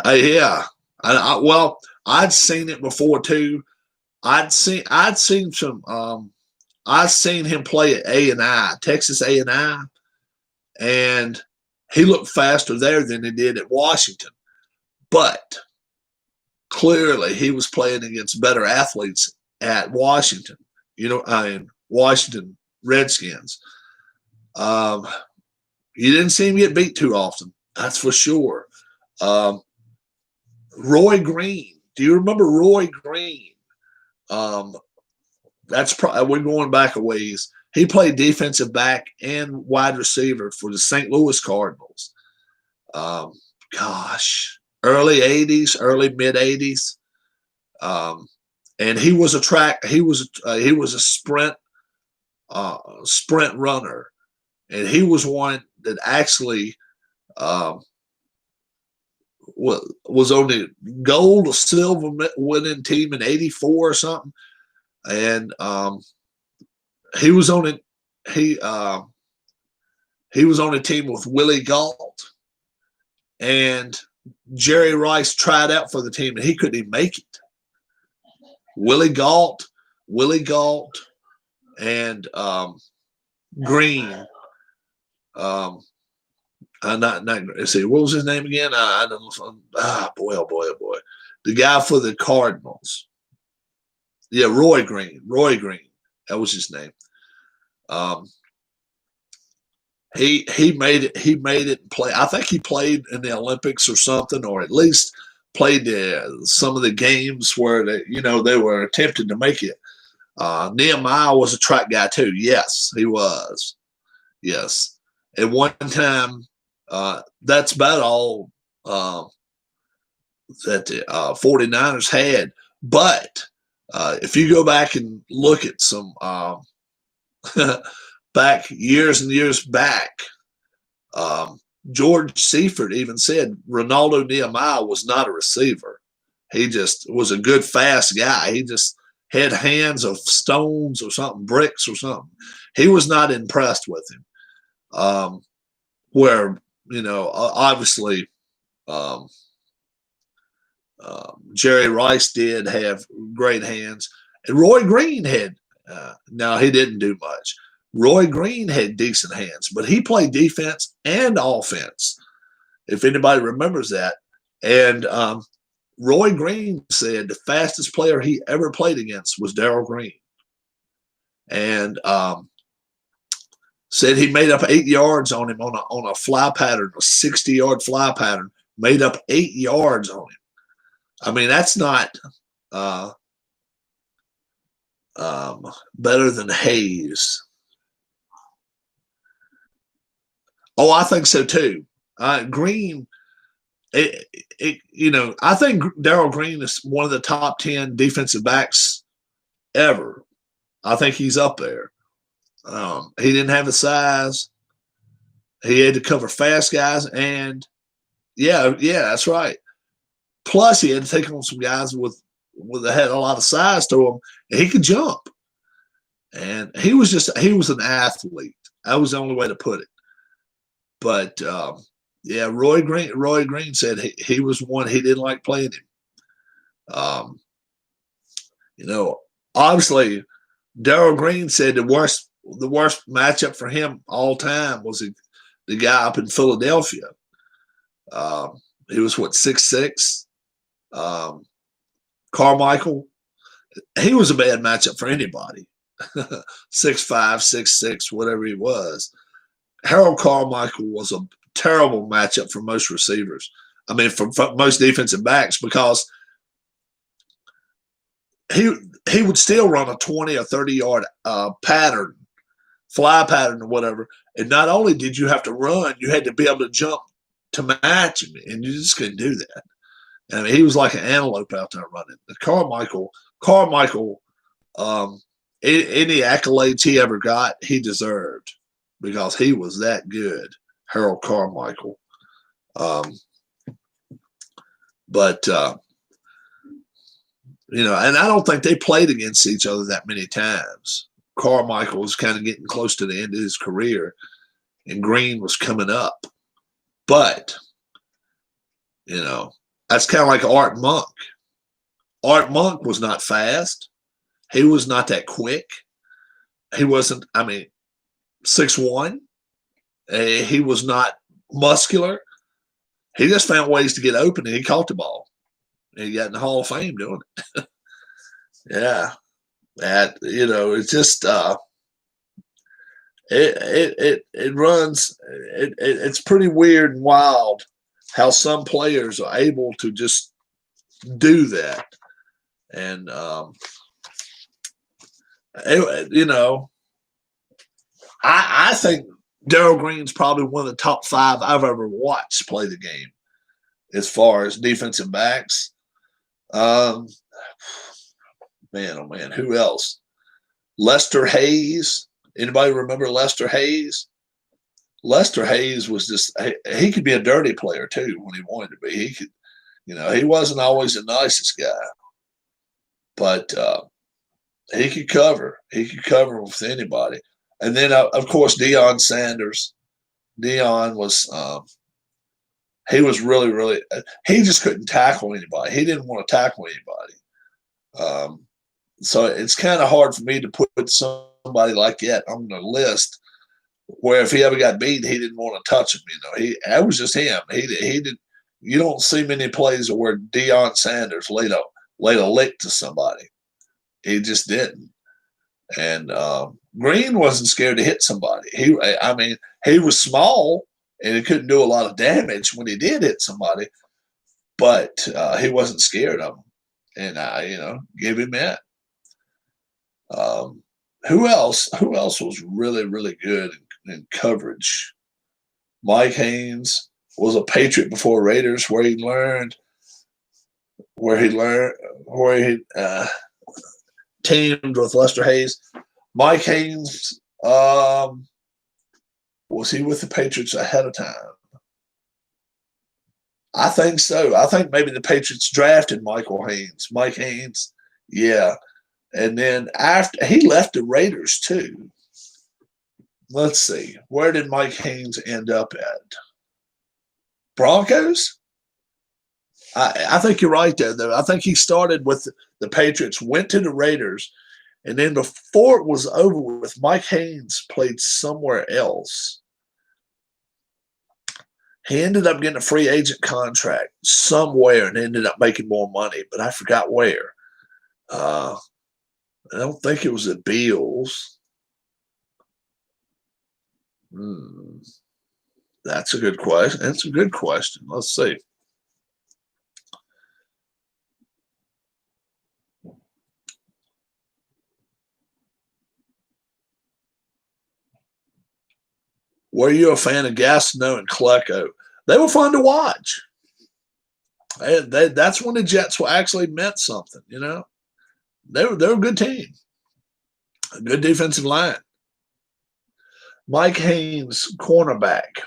Yeah. Well, I'd seen it before too. I'd seen some. I've seen him play at A&I, Texas A&I, and he looked faster there than he did at Washington. But clearly, he was playing against better athletes at Washington. Washington Redskins. You didn't see him get beat too often. That's for sure. Roy Green. Do you remember Roy Green? We're going back a ways. He played defensive back and wide receiver for the St. Louis Cardinals. Early 80s, early mid 80s. And he was a sprint runner. And he was one that actually was on the gold or silver winning team in 84 or something. And he was on it. He was on a team with Willie Gault, and Jerry Rice tried out for the team, and he couldn't even make it. Willie Gault, and Green. Let's see, what was his name again? I don't know. Oh boy. The guy for the Cardinals. Yeah, Roy Green. That was his name. He made it play. I think he played in the Olympics or something, or at least played some of the games where they were attempting to make it. Nehemiah was a track guy too. Yes, he was. Yes. At one time, that's about all that the 49ers had. But if you go back and look at some back years and years back, George Seifert even said Ronaldo Nehemiah was not a receiver. He just was a good, fast guy. He just had hands of stones or something, bricks or something. He was not impressed with him. Obviously, Jerry Rice did have great hands. And Roy Green had, now he didn't do much. Roy Green had decent hands, but he played defense and offense, if anybody remembers that. And Roy Green said the fastest player he ever played against was Darrell Green. And said he made up 8 yards on him on a fly pattern, a 60-yard fly pattern, made up 8 yards on him. I mean, that's not better than Hayes. Oh, I think so too. Green, I think Darrell Green is one of the top 10 defensive backs ever. I think he's up there. He didn't have the size. He had to cover fast guys, and yeah, that's right. Plus, he had to take on some guys with had a lot of size to him, and he could jump. And he was an athlete. That was the only way to put it. But yeah, Roy Green said he was one he didn't like playing him. Obviously, Darrell Green said the worst matchup for him all time was the guy up in Philadelphia. He was 6'6". Carmichael, he was a bad matchup for anybody. 6'5", 6'6", whatever he was. Harold Carmichael was a terrible matchup for most receivers. I mean, for most defensive backs, because he would still run a 20 or 30-yard pattern, fly pattern or whatever. And not only did you have to run, you had to be able to jump to match him, and you just couldn't do that. I mean, he was like an antelope out there running. Carmichael, any accolades he ever got, he deserved, because he was that good, Harold Carmichael. And I don't think they played against each other that many times. Carmichael was kind of getting close to the end of his career, and Green was coming up. But, that's kind of like Art Monk. Art Monk was not fast. He was not that quick. He wasn't, 6'1". He was not muscular. He just found ways to get open, and he caught the ball. And he got in the Hall of Fame doing it. Yeah. It's just it runs. It's pretty weird and wild how some players are able to just do that. And I think Darrell Green's probably one of the top 5 I've ever watched play the game as far as defensive backs. Man, oh man, who else? Lester Hayes. Anybody remember Lester Hayes? Lester Hayes was just, he could be a dirty player too when he wanted to be. He could, he wasn't always the nicest guy, but he could cover. He could cover with anybody. And then, of course, Deion Sanders. Deion was, he was really, really, he just couldn't tackle anybody. He didn't want to tackle anybody. So it's kind of hard for me to put somebody like that on the list, where if he ever got beat, he didn't want to touch him. That was just him. He did. You don't see many plays where Deion Sanders laid a lick to somebody. He just didn't. And Green wasn't scared to hit somebody. He was small and he couldn't do a lot of damage when he did hit somebody, but he wasn't scared of them. And I, give him that. Who else was really, really good in coverage? Mike Haynes was a Patriot before Raiders, where he teamed with Lester Hayes. Mike Haynes, was he with the Patriots ahead of time? I think so. I think maybe the Patriots drafted Mike Haynes, yeah. And then after he left the Raiders too. Let's see. Where did Mike Haynes end up at? Broncos? I think you're right there, though. I think he started with the Patriots, went to the Raiders, and then before it was over with, Mike Haynes played somewhere else. He ended up getting a free agent contract somewhere and ended up making more money, but I forgot where. I don't think it was the Bills. That's a good question. Let's see. Were you a fan of Gastineau and Klecko? They were fun to watch. That's when the Jets actually meant something. They were a good team, a good defensive line. Mike Haynes, cornerback.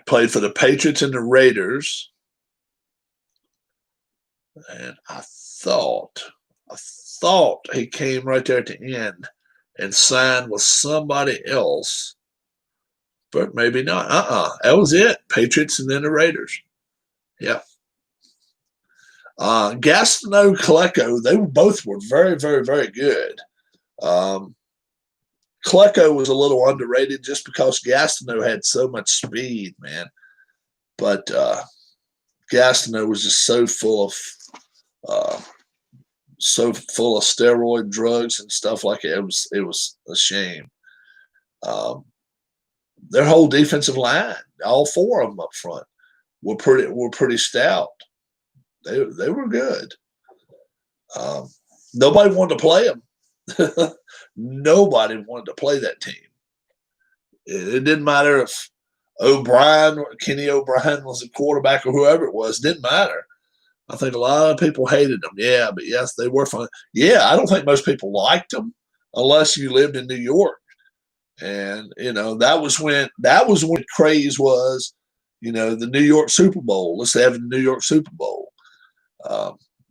Played for the Patriots and the Raiders. And I thought he came right there at the end and signed with somebody else, but maybe not. That was it. Patriots and then the Raiders. Yeah. Gastineau, Klecko, they both were very, very, very good. Klecko was a little underrated just because Gastineau had so much speed, man. But Gastineau was just so full of steroid drugs and stuff like it. It was a shame. Their whole defensive line, all four of them up front, were pretty stout. They were good. Nobody wanted to play them. Nobody wanted to play that team. It didn't matter if Kenny O'Brien was a quarterback or whoever it was. It didn't matter. I think a lot of people hated them. Yeah, but yes, they were fun. Yeah, I don't think most people liked them unless you lived in New York. And that was when the craze was. The New York Super Bowl. Let's have the New York Super Bowl.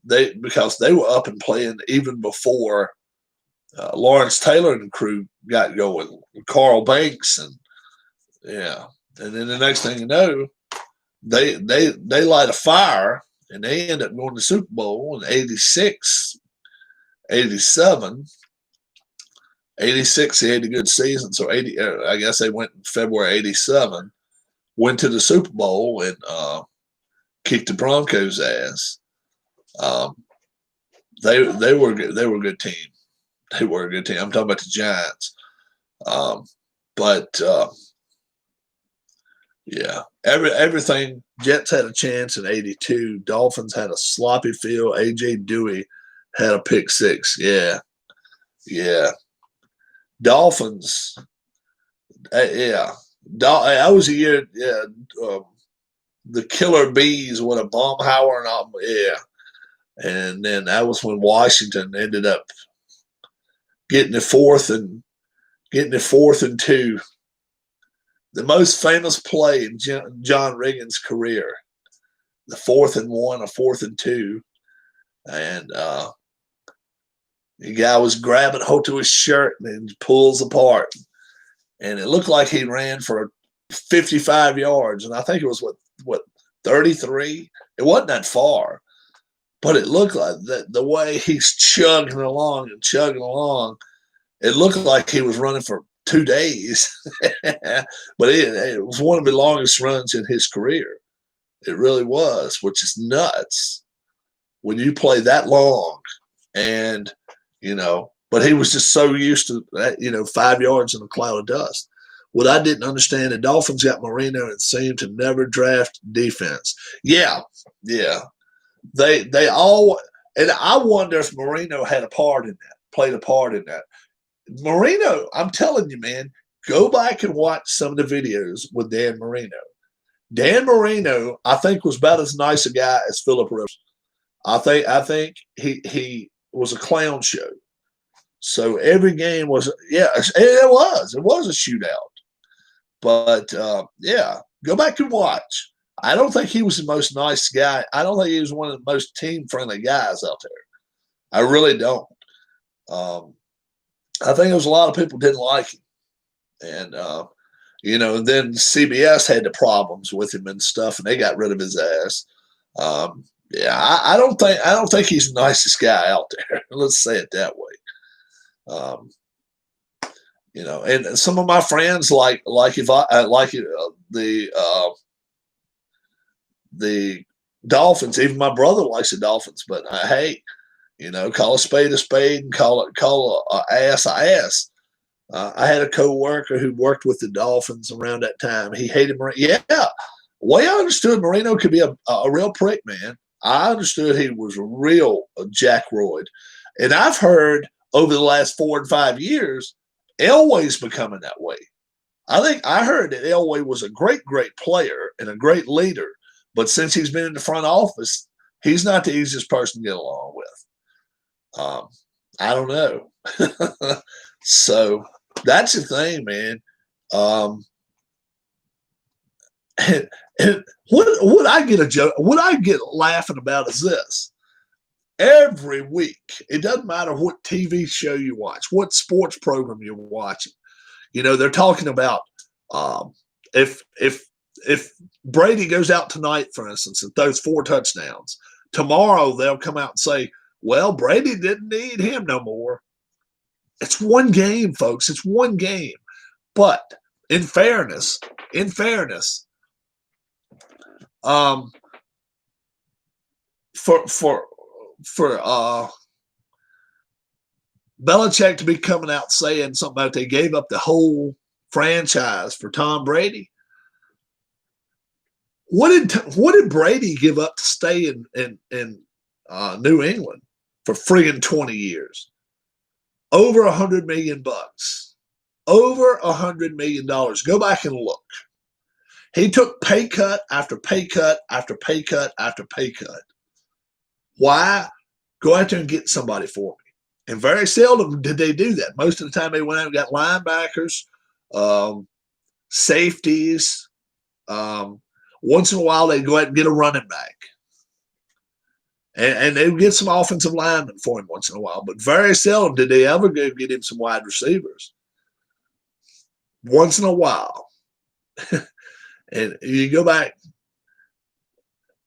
Because they were up and playing even before Lawrence Taylor and the crew got going. Carl Banks and then the next thing you know, they light a fire and they end up going to the Super Bowl in 86, 87. 86, he had a good season. So I guess they went in February 87, went to the Super Bowl and kicked the Broncos' ass. They were good. They were a good team. They were a good team. I'm talking about the Giants. Everything. Jets had a chance in 82. Dolphins had a sloppy field. A.J. Dewey had a pick six. Yeah. Dolphins. That was a year. Yeah. The Killer Bees with a Baumhauer and all. Yeah. And then that was when Washington ended up getting the fourth and 2. The most famous play in John Riggins' career, the 4th and 1, a 4th and 2, and the guy was grabbing hold to his shirt and then pulls apart, and it looked like he ran for 55 yards, and I think it was what 33. It wasn't that far, but it looked like that the way he's chugging along, it looked like he was running for 2 days. But it was one of the longest runs in his career. It really was, which is nuts when you play that long. And, but he was just so used to that, 5 yards in a cloud of dust. What I didn't understand, the Dolphins got Marino and seemed to never draft defense. Yeah. They all, and I wonder if Marino had played a part in that. Marino, I'm telling you, man, go back and watch some of the videos with Dan Marino. Dan Marino, I think, was about as nice a guy as Philip Rivers. I think he was a clown show. So every game was, it was a shootout. But go back and watch. I don't think he was the most nice guy. I don't think he was one of the most team-friendly guys out there. I really don't. I think there was a lot of people didn't like him. And, then CBS had the problems with him and stuff, and they got rid of his ass. I don't think he's the nicest guy out there. Let's say it that way. And some of my friends the Dolphins. Even my brother likes the Dolphins, but hey, call a spade and call a ass a ass. I had a coworker who worked with the Dolphins around that time. He hated Marino. Yeah, the way I understood Marino could be a real prick, man. I understood he was a real jackroid. And I've heard over the last 4 and 5 years, Elway's becoming that way. I heard that Elway was a great player and a great leader, but since he's been in the front office, he's not the easiest person to get along with. I don't know. So that's the thing, man. And what I get a joke, what I get laughing about is this. Every week, it doesn't matter what TV show you watch, what sports program you're watching. They're talking about if Brady goes out tonight, for instance, and throws 4 touchdowns, tomorrow they'll come out and say, well, Brady didn't need him no more. It's one game, folks. It's one game. But in fairness, for Belichick to be coming out saying something about they gave up the whole franchise for Tom Brady. What did Brady give up to stay in New England for friggin' 20 years? Over $100 million. Over $100 million. Go back and look. He took pay cut after pay cut after pay cut after pay cut. Why? Go out there and get somebody for me. And very seldom did they do that. Most of the time they went out and got linebackers, safeties. Once in a while they'd go out and get a running back. And they would get some offensive linemen for him once in a while. But very seldom did they ever go get him some wide receivers. Once in a while. And you go back,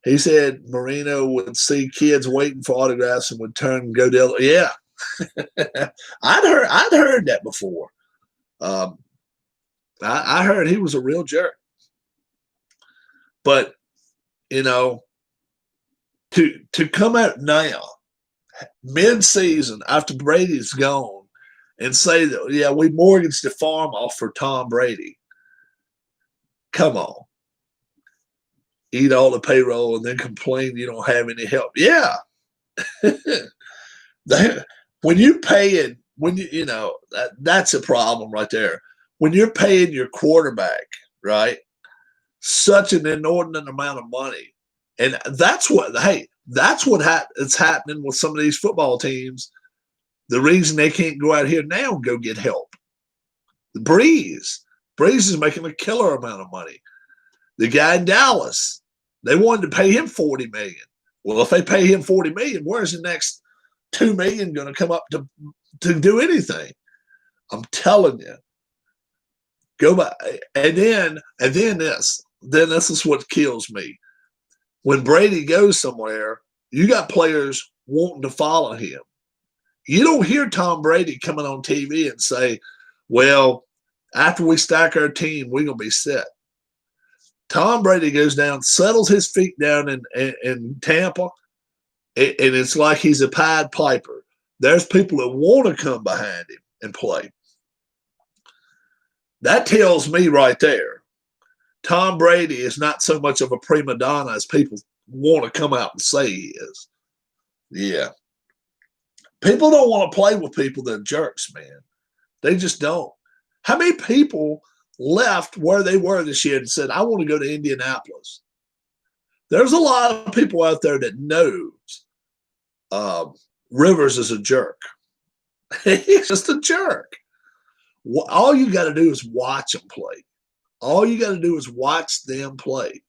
he said Marino would see kids waiting for autographs and would turn and go to yeah. I'd heard that before. I heard he was a real jerk. But to come out now, mid-season after Brady's gone, and say that we mortgaged the farm off for Tom Brady. Come on. Eat all the payroll and then complain you don't have any help. Yeah. When you pay it, that's a problem right there. When you're paying your quarterback, right, such an inordinate amount of money, and that's what it's happening with some of these football teams. The reason they can't go out here now and go get help. Breeze is making a killer amount of money. The guy in Dallas, they wanted to pay him $40 million. Well, if they pay him $40 million, where's the next $2 million going to come up to do anything? I'm telling you. Go back, and then this is what kills me. When Brady goes somewhere, you got players wanting to follow him. You don't hear Tom Brady coming on TV and say, well, after we stack our team, we're going to be set. Tom Brady goes down, settles his feet down in Tampa, and it's like he's a Pied Piper. There's people that want to come behind him and play. That tells me right there, Tom Brady is not so much of a prima donna as people want to come out and say he is. Yeah. People don't want to play with people that are jerks, man. They just don't. How many people left where they were this year and said, I want to go to Indianapolis? There's a lot of people out there that knows Rivers is a jerk. He's just a jerk. All you got to do is watch them play. All you got to do is watch them play.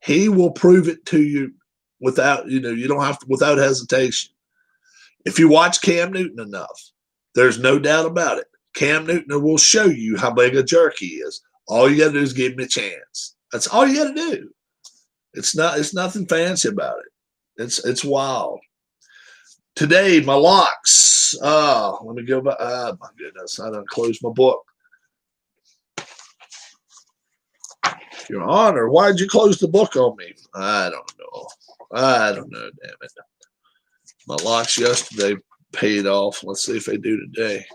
He will prove it to you without, you don't have to, without hesitation. If you watch Cam Newton enough, there's no doubt about it. Cam Newton will show you how big a jerk he is. All you got to do is give him a chance. That's all you got to do. It's nothing fancy about it. It's wild. Today, my locks. Let me go back. Oh, my goodness. I done closed my book. Your Honor, why did you close the book on me? I don't know. Damn it. My locks yesterday paid off. Let's see if they do today.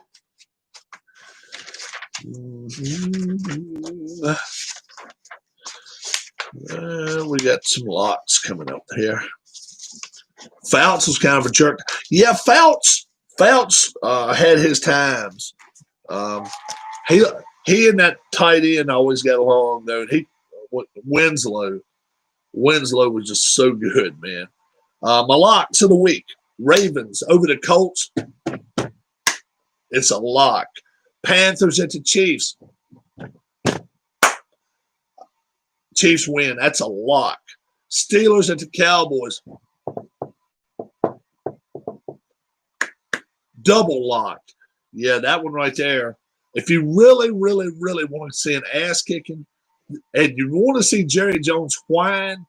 We got some locks coming up here. Fouts was kind of a jerk. Yeah, Fouts had his times. Um, he he and that tight end always got along though. And Winslow was just so good, man. My locks of the week: Ravens over the Colts. It's a lock. Panthers at the Chiefs. Chiefs win. That's a lock. Steelers at the Cowboys. Double lock. Yeah, that one right there. If you really, really, really want to see an ass kicking and you want to see Jerry Jones whine,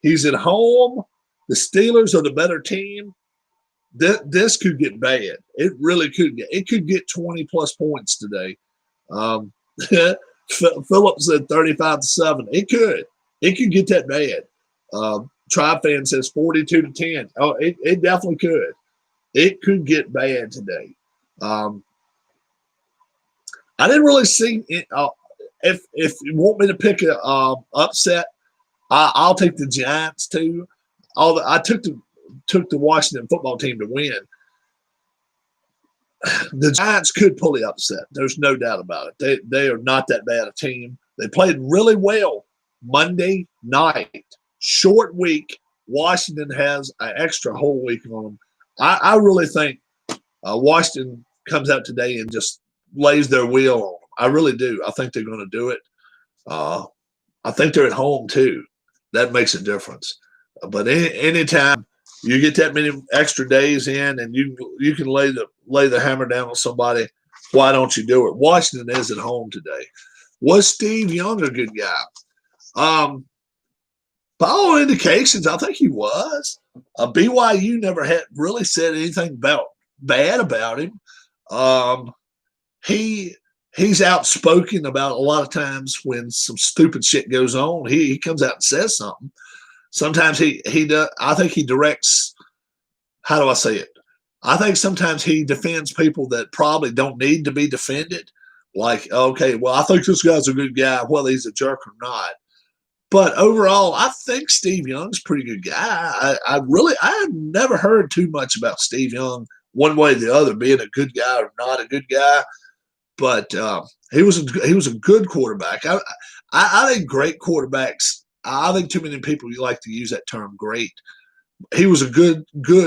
he's at home. The Steelers are the better team. This could get bad. It really could get. It could get 20+ points today. Phillips said 35-7. It could. It could get that bad. Tribe fan says 42-10. Oh, it definitely could. It could get bad today. I didn't really see it. If you want me to pick a upset, I'll take the Giants too. I took the Washington football team to win. The Giants could pull the upset. There's no doubt about it. They are not that bad a team. They played really well Monday night. Short week. Washington has an extra whole week on them. I really think Washington comes out today and just lays their wheel on them. I really do. I think they're going to do it. I think they're at home too. That makes a difference. But anytime you get that many extra days in and you can lay the hammer down on somebody, why don't you do it? Washington is at home today. Was Steve Young a good guy? By all indications, I think he was. BYU never had really said anything bad about him. He's outspoken about a lot of times when some stupid shit goes on. He comes out and says something. Sometimes he does. I think he directs. How do I say it? I think sometimes he defends people that probably don't need to be defended. Like, okay, well, I think this guy's a good guy, whether he's a jerk or not. But overall, I think Steve Young's a pretty good guy. I have never heard too much about Steve Young one way or the other, being a good guy or not a good guy. But he was a good quarterback. I think great quarterbacks. I think too many people like to use that term great. He was a good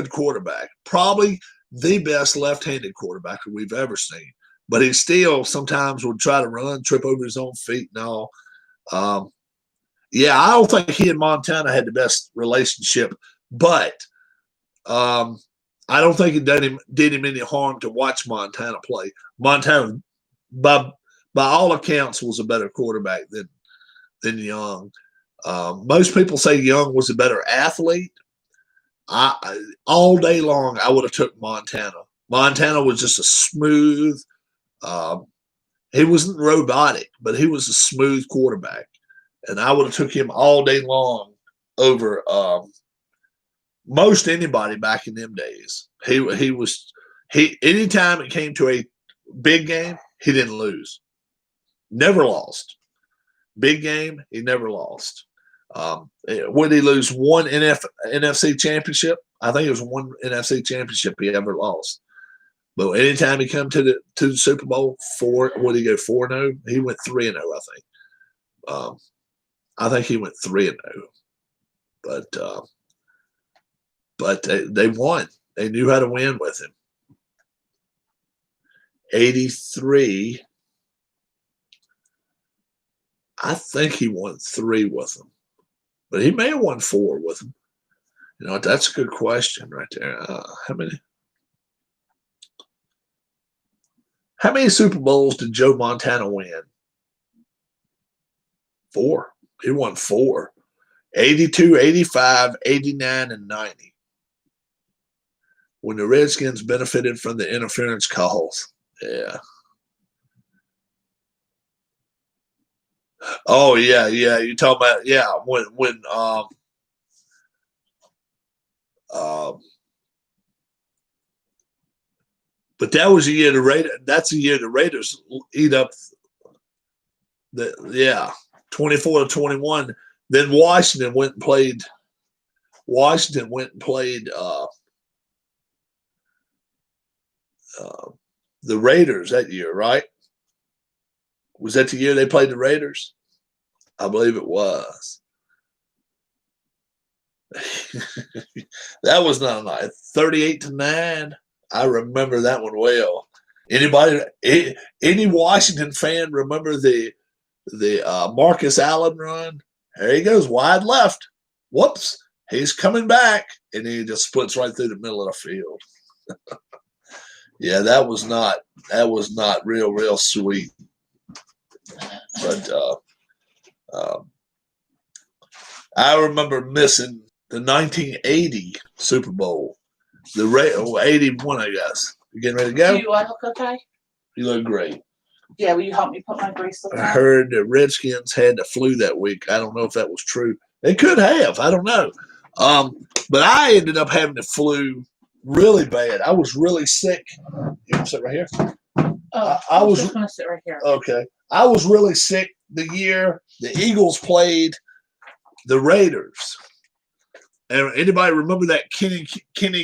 quarterback. Probably the best left-handed quarterback that we've ever seen. But he still sometimes would try to run, trip over his own feet and all. Yeah, I don't think he and Montana had the best relationship, but I don't think it did him any harm to watch Montana play. Montana, by all accounts, was a better quarterback than Young. Most people say Young was a better athlete. All day long, I would have took Montana. Montana was just a smooth. He wasn't robotic, but he was a smooth quarterback. And I would have took him all day long over most anybody back in them days. He anytime it came to a big game, he didn't lose. Never lost. Big game, he never lost. Would he lose one NFC championship? I think it was one NFC championship he ever lost. But anytime he come to the Super Bowl, would he go 4-0? He went 3-0, I think. I think he went 3-0, but they won. They knew how to win with him. 83. I think he won 3 with them, but he may have won 4 with them. You know, that's a good question right there. How many Super Bowls did Joe Montana win? 4. He won 4. 82, 85, 89, and 90. When the Redskins benefited from the interference calls. Yeah. Oh, yeah. You talking about, yeah, when but that was the year the Raiders. That's the year the Raiders eat up 24-21. Then Washington went and played the Raiders that year, right? Was that the year they played the Raiders? I believe it was. That was not like 38-9. I remember that one well. Any Washington fan remember the Marcus Allen run? There he goes, wide left. Whoops, he's coming back, and he just splits right through the middle of the field. Yeah, that was not real sweet. But I remember missing the 1980 Super Bowl, the 81, I guess. You getting ready to go?
Do I look okay?
You look great.
Yeah, will you help me put my bracelet on?
I heard the Redskins had the flu that week. I don't know if that was true. They could have. I don't know. But I ended up having the flu really bad. I was really sick. You want to sit right here?
Oh, I was just going to sit right here.
Okay. I was really sick the year the Eagles played the Raiders. And anybody remember that Kenny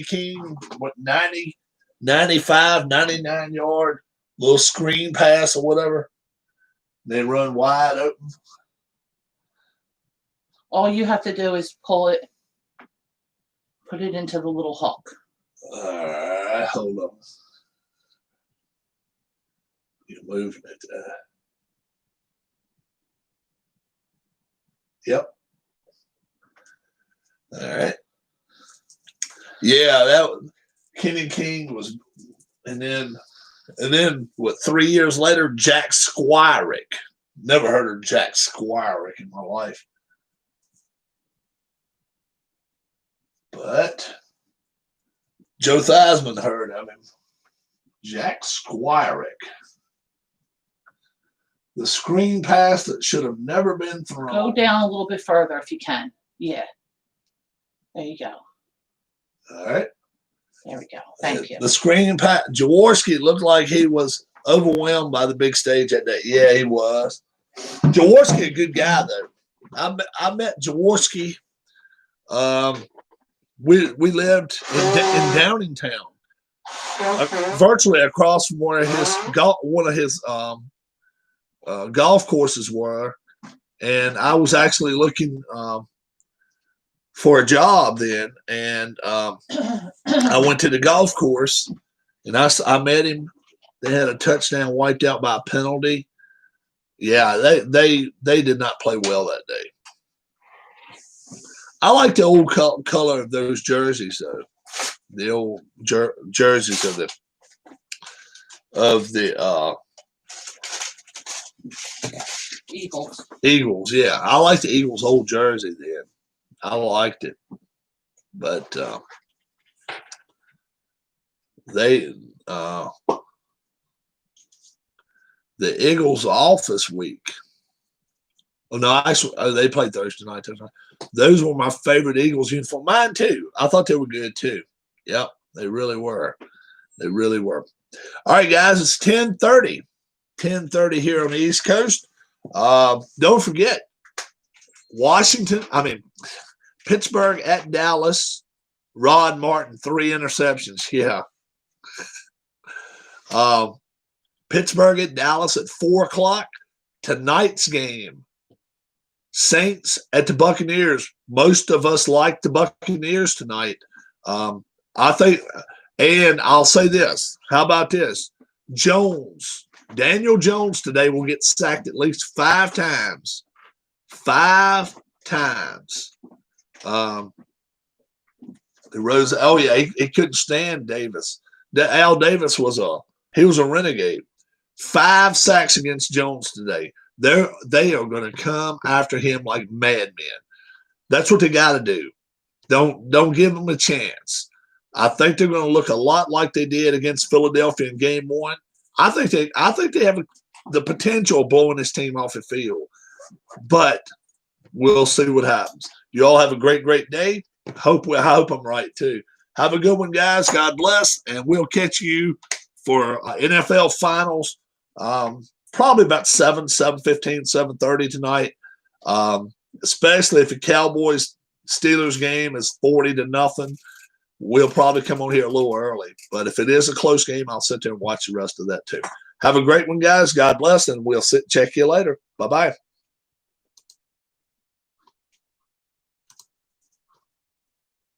King, what, 90, 95, 99 yard little screen pass or whatever? They run wide open.
All you have to do is pull it, put it into the little hook.
All right, hold on. You're moving it. Yep. All right. Yeah, that Kenny King was, and then what? 3 years later, Jack Squirick. Never heard of Jack Squirick in my life, but Joe Theismann heard of him. Jack Squirick. The screen pass that should have never been thrown.
Go down a little bit further if you can. Yeah. There you go.
All right.
There we go. Thank you.
The screen pass. Jaworski looked like he was overwhelmed by the big stage that day. Yeah, he was. Jaworski, a good guy, though. I met Jaworski. We lived in Downingtown, virtually across from where one of his golf courses were, and I was actually looking for a job then, and I went to the golf course, and I met him. They had a touchdown wiped out by a penalty. Yeah, they did not play well that day. I like the old color of those jerseys, though. The old jerseys of the
Eagles.
Eagles, yeah. I like the Eagles' old jersey then. I liked it. But the Eagles off this week. Oh, no, actually, they played Thursday night. Those were my favorite Eagles uniform. Mine, too. I thought they were good, too. Yep, they really were. They really were. All right, guys, it's 10:30. 10:30 here on the East Coast. Don't forget, Pittsburgh at Dallas. Rod Martin, 3 interceptions. Yeah. Pittsburgh at Dallas at 4 o'clock. Tonight's game. Saints at the Buccaneers. Most of us like the Buccaneers tonight. I think, and I'll say this. How about this? Daniel Jones today will get sacked at least 5 times. 5 times. He couldn't stand Davis. Al Davis was a renegade. 5 sacks against Jones today. They are going to come after him like madmen. That's what they got to do. Don't give them a chance. I think they're going to look a lot like they did against Philadelphia in Game 1. I think they have the potential of blowing this team off the field, but we'll see what happens. You all have a great, great day. I hope I'm right too. Have a good one, guys. God bless, and we'll catch you for NFL finals. Probably about 7:15, 7:30 tonight. Especially if the Cowboys-Steelers game is 40-0. We'll probably come on here a little early. But if it is a close game, I'll sit there and watch the rest of that too. Have a great one, guys. God bless, and we'll check you later. Bye-bye.